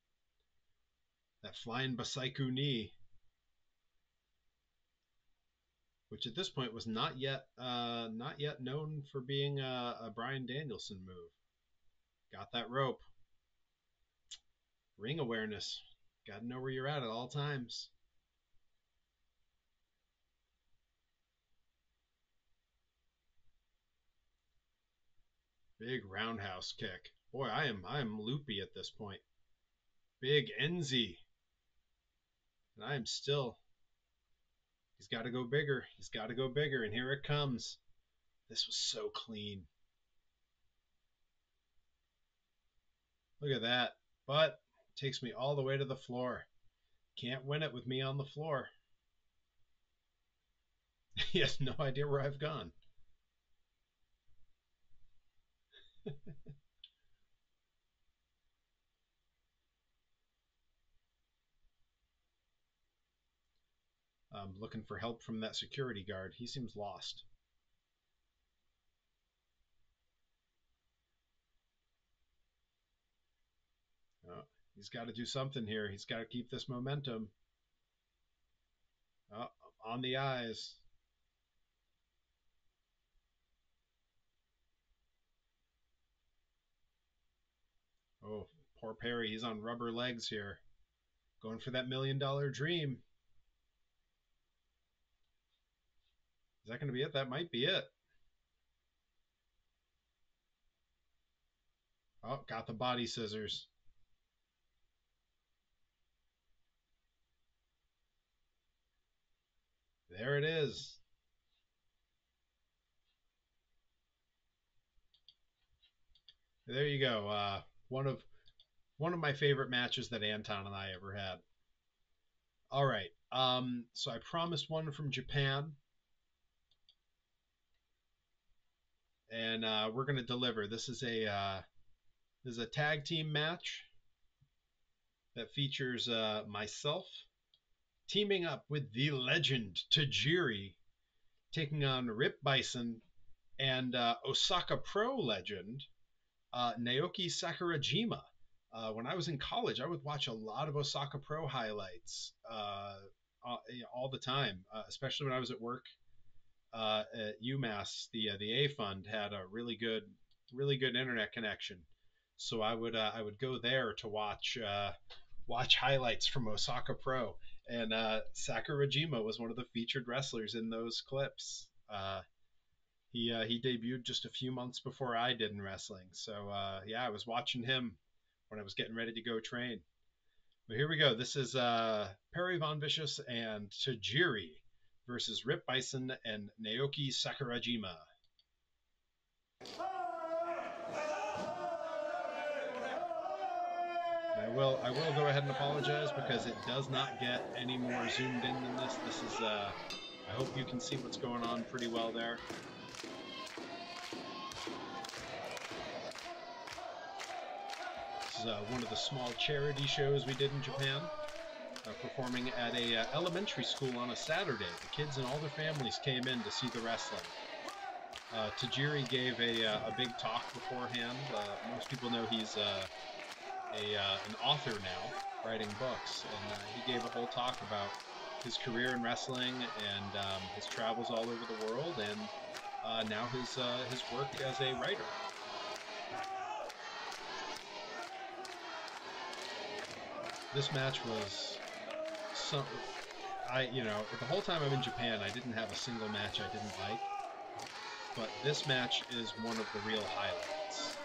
That flying Basaiku knee, which at this point was not yet known for being a Bryan Danielson move. Got that rope. Ring awareness. Got to know where you're at all times. Big roundhouse kick. Boy, I am loopy at this point. Big Enzy. And I am still. He's got to go bigger. He's got to go bigger. And here it comes. This was so clean. Look at that. But takes me all the way to the floor. Can't win it with me on the floor. He has no idea where I've gone. I'm looking for help from that security guard. He seems lost. Oh, he's got to do something here. He's got to keep this momentum. Oh, on the eyes. Oh, poor Perry. He's on rubber legs here. Going for that $1 million dream. Is that going to be it? That might be it. Oh, got the body scissors. There it is. There you go. One of my favorite matches that Anton and I ever had. All right. So I promised one from Japan. And we're going to deliver. This is a tag team match that features myself teaming up with the legend Tajiri, taking on Rip Byson and Osaka Pro legend Naoki Sakurajima. When I was in college, I would watch a lot of Osaka Pro highlights all the time, especially when I was at work at UMass. The A Fund had a really good internet connection, so I would go there to watch highlights from Osaka Pro, and Sakurajima was one of the featured wrestlers in those clips. He debuted just a few months before I did in wrestling, so yeah, I was watching him when I was getting ready to go train. But here we go. This is Perry Von Vicious and Tajiri versus Rip Byson and Naoki Sakurajima. I will go ahead and apologize because it does not get any more zoomed in than this. This is I hope you can see what's going on pretty well there. This is one of the small charity shows we did in Japan, performing at a elementary school on a Saturday. The kids and all their families came in to see the wrestling. Tajiri gave a big talk beforehand. Most people know he's an author now, writing books, and he gave a whole talk about his career in wrestling and his travels all over the world, and now his work as a writer. This match was the whole time I'm in Japan, I didn't have a single match I didn't like, but this match is one of the real highlights.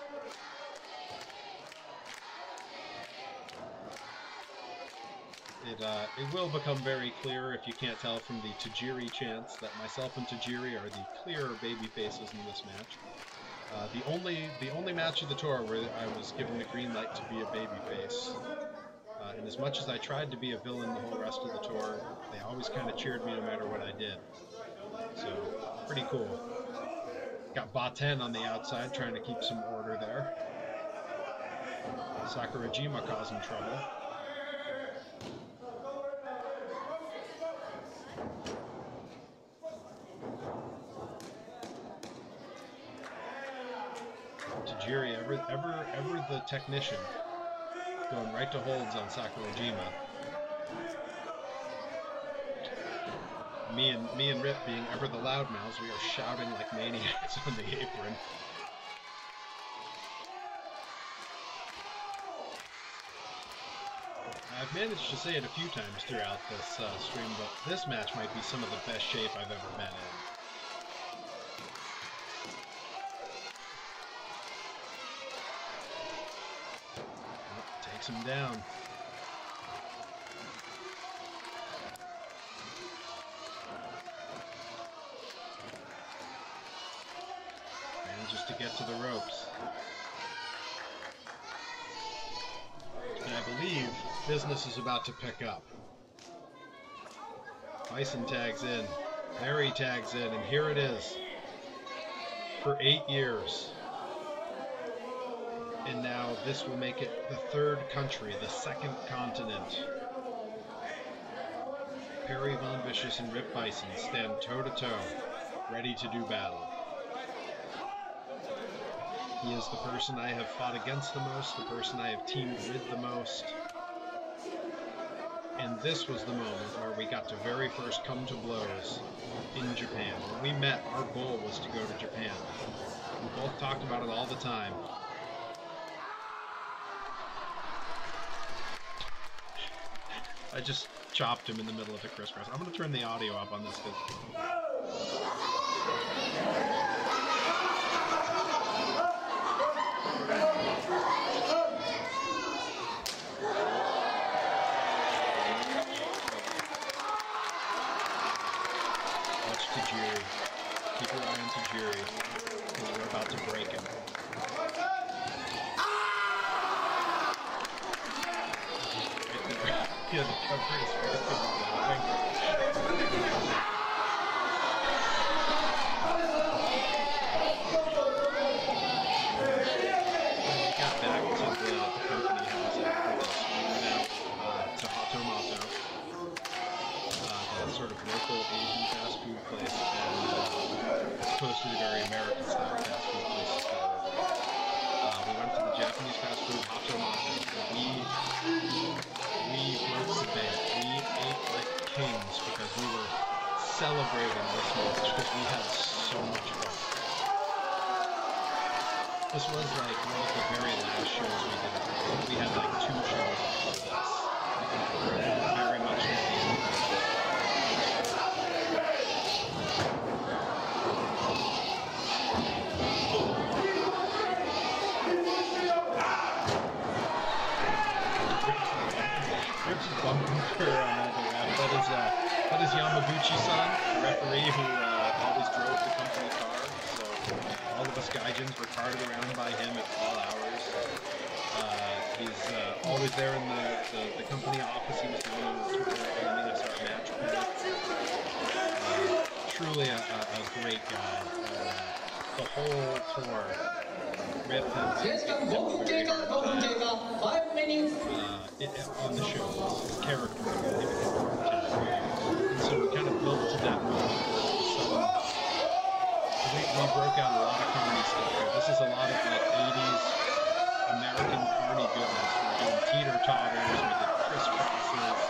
It will become very clear, if you can't tell from the Tajiri chants, that myself and Tajiri are the clearer baby faces in this match. The only match of the tour where I was given the green light to be a baby face. And as much as I tried to be a villain the whole rest of the tour, they always kind of cheered me no matter what I did. So, pretty cool. Got Baten on the outside trying to keep some order there. Sakurajima causing trouble. Tajiri, ever the technician, going right to holds on Sakurajima. Me and Rip, being ever the loudmouths, we are shouting like maniacs on the apron. I've managed to say it a few times throughout this stream, but this match might be some of the best shape I've ever been in. Takes him down. Manages to get to the ropes. And I believe business is about to pick up. Byson tags in. Perry tags in, and here it is. For 8 years. And now this will make it the third country, the second continent. Perry Von Vicious and Rip Byson stand toe-to-toe, ready to do battle. He is the person I have fought against the most, the person I have teamed with the most. And this was the moment where we got to very first come to blows in Japan. When we met, our goal was to go to Japan. We both talked about it all the time. I just chopped him in the middle of the crisscross. I'm going to turn the audio up on this because... Watch Tajiri. Keep your eye on Tajiri because we're about to break him. He has a cover his face because he's laughing. Got back to the company house after this. We went out to Hatomato, that sort of local Asian fast food place, and it's supposed to be very American style fast food place. We went to the Japanese fast food Hatomato, and we broke the bank. We ate like kings because we were celebrating this match because we had so much fun. This was like one of the very last shows we did. We had like 2 shows after this. Very much at the end. That is Yamaguchi-san, the referee who always drove the company car. So all of us gaijins were carted around by him at all hours. He's always there in the company office. He was the one who took care of handing us our match play. Truly a great guy. The whole tour with him on the show. His character really important. And so we kind of built to that moment. We broke out a lot of carny stuff here. This is a lot of like 80s American carny goodness. We're doing teeter-totters, we did crisscrosses.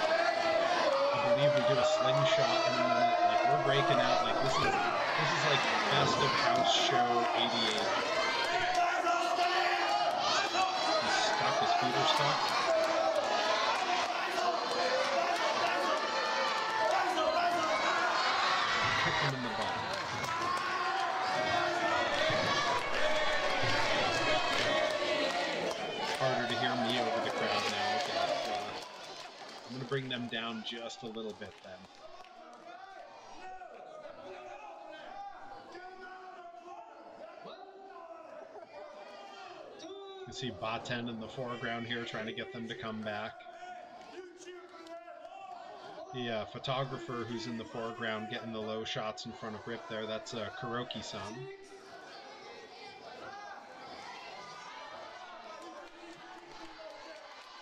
I believe we do a slingshot in a minute. Like we're breaking out. Like this is like best of house show 88. He's stuck. His feet are stuck. Kick him in the butt. Harder to hear me over the crowd now, but I'm going to bring them down just a little bit then. You can see Baten in the foreground here trying to get them to come back. The photographer who's in the foreground getting the low shots in front of Rip there, that's Kuroki-san.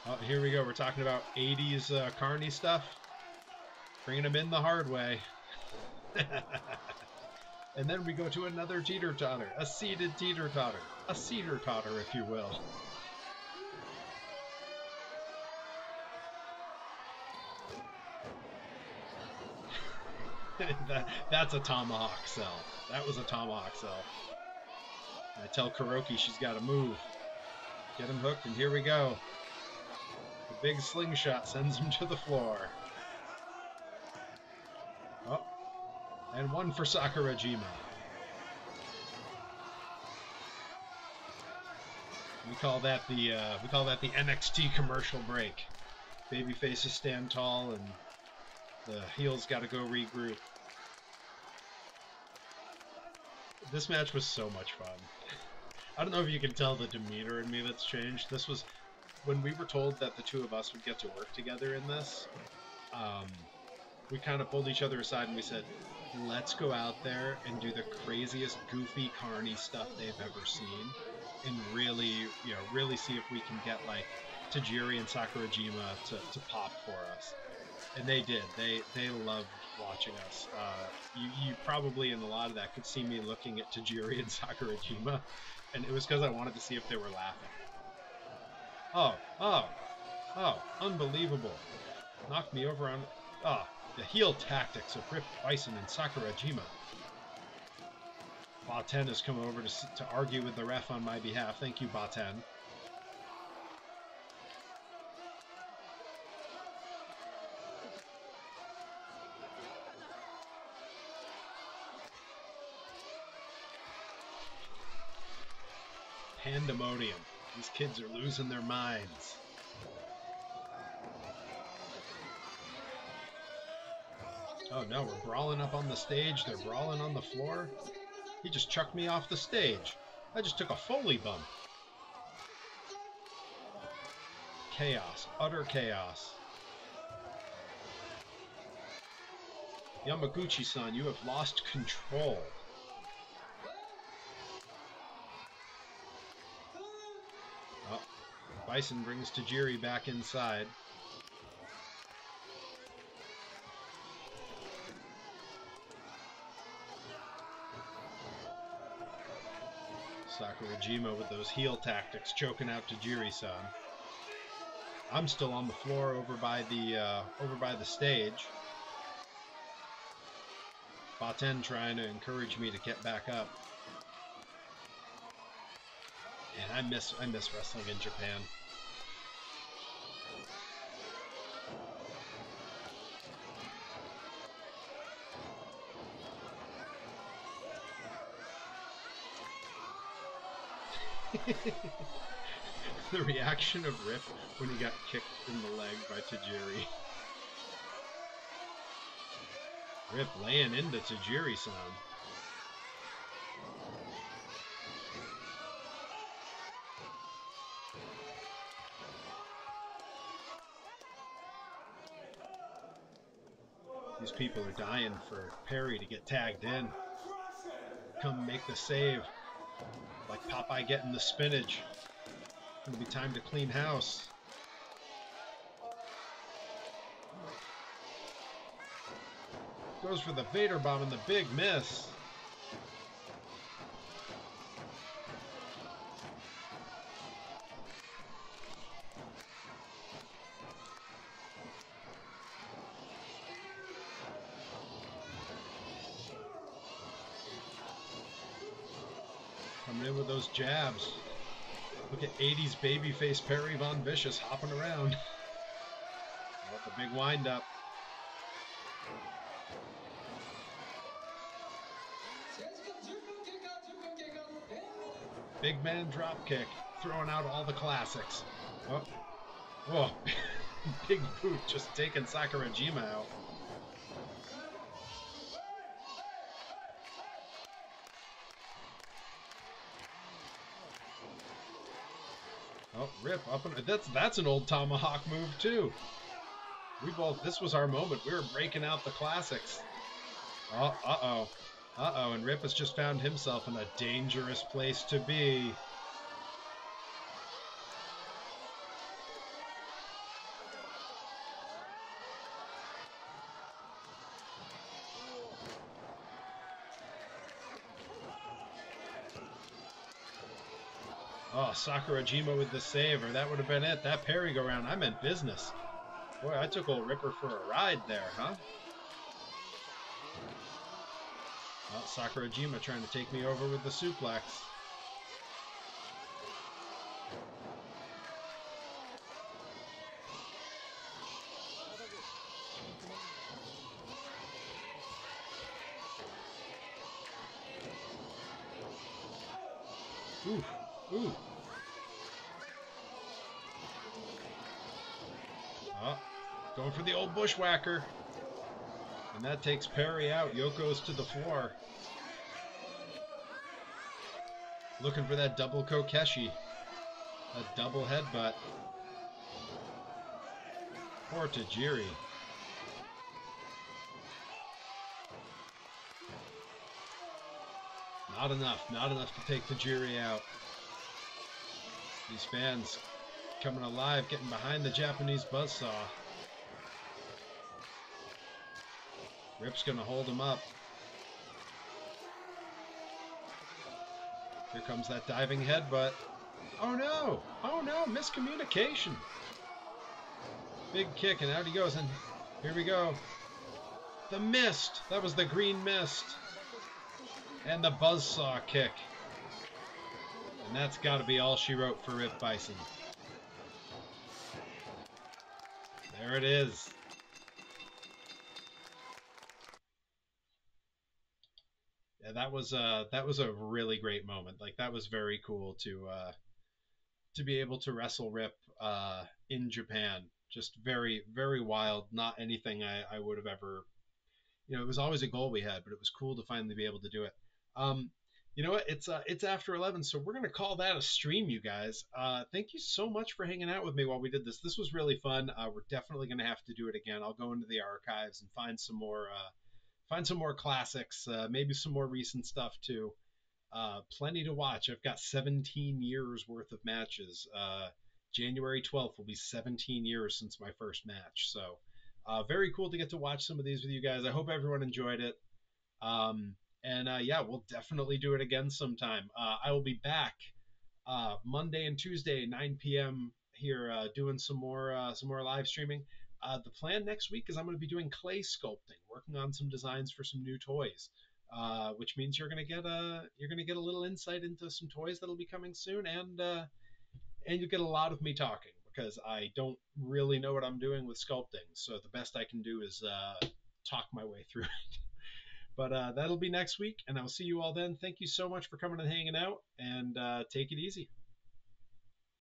Oh, here we go. We're talking about 80s carny stuff. Bringing them in the hard way. And then we go to another teeter-totter. A seated teeter-totter. A cedar-totter, if you will. That's a tomahawk cell. That was a tomahawk cell. And I tell Kuroki she's got to move. Get him hooked, and here we go. The big slingshot sends him to the floor. Oh, and one for Sakurajima. We call that the NXT commercial break. Baby faces stand tall, and the heels got to go regroup. This match was so much fun. I don't know if you can tell the demeanor in me that's changed. This was when we were told that the two of us would get to work together in this. We kind of pulled each other aside and we said, let's go out there and do the craziest, goofy, carny stuff they've ever seen, and really, really see if we can get like Tajiri and Sakurajima to pop for us. And they did. They loved watching us. You probably in a lot of that could see me looking at Tajiri and Sakurajima, and it was because I wanted to see if they were laughing. Oh, unbelievable. Knocked me over on... the heel tactics of Rip, Byson, and Sakurajima. Baten has come over to argue with the ref on my behalf. Thank you, Baten. pandemonium. These kids are losing their minds. Oh no, we're brawling up on the stage. They're brawling on the floor. He just chucked me off the stage. I just took a Foley bump. Chaos. Utter chaos. Yamaguchi-san, you have lost control. Oh, Byson brings Tajiri back inside. Sakurajima with those heel tactics, choking out Tajiri-san. I'm still on the floor over by the stage. Baten trying to encourage me to get back up. And I miss wrestling in Japan. The reaction of Rip when he got kicked in the leg by Tajiri. Rip laying into Tajiri-san. These people are dying for Perry to get tagged in. Come make the save. Like Popeye getting the spinach. It'll be time to clean house. Goes for the Vader bomb and the big miss. Coming in with those jabs. Look at 80s babyface Perry Von Vicious hopping around. Oh, the big windup. Big man drop kick, throwing out all the classics. Oh, whoa. Big boot just taking Sakurajima out. Oh, Rip up and that's an old tomahawk move too. This was our moment. We were breaking out the classics. Oh, uh-oh, and Rip has just found himself in a dangerous place to be. Oh, Sakurajima with the save, or that would have been it. That parry go round, I meant business. Boy, I took old Ripper for a ride there, huh? Oh, Sakurajima trying to take me over with the suplex. Ooh, ooh. Oh, going for the old bushwhacker. And that takes Perry out. Yoko's to the floor. Looking for that double Kokeshi. A double headbutt. Poor Tajiri. Not enough to take Tajiri out. These fans coming alive, getting behind the Japanese buzzsaw. Rip's gonna hold him up. Here comes that diving headbutt. Oh no! Oh no! Miscommunication! Big kick, and out he goes, and here we go. The mist! That was the green mist. And the buzzsaw kick. And that's got to be all she wrote for Rip Byson. There it is. that was a really great moment. Like that was very cool to be able to wrestle Rip in Japan. Just very, very wild. Not anything I would have ever, it was always a goal we had, but it was cool to finally be able to do it. Um, you know what? It's after 11, so we're gonna call that a stream, you guys. Thank you so much for hanging out with me while we did this. This was really fun. We're definitely gonna have to do it again. I'll go into the archives and find some more classics, maybe some more recent stuff too. Plenty to watch. I've got 17 years worth of matches. January 12th will be 17 years since my first match. So very cool to get to watch some of these with you guys. I hope everyone enjoyed it. And yeah, we'll definitely do it again sometime. I will be back Monday and Tuesday, 9 p.m. here, doing some more live streaming. The plan next week is I'm going to be doing clay sculpting, working on some designs for some new toys, which means you're going to get a little insight into some toys that'll be coming soon, and you get a lot of me talking because I don't really know what I'm doing with sculpting. So the best I can do is talk my way through it. But that'll be next week, and I'll see you all then. Thank you so much for coming and hanging out, and take it easy.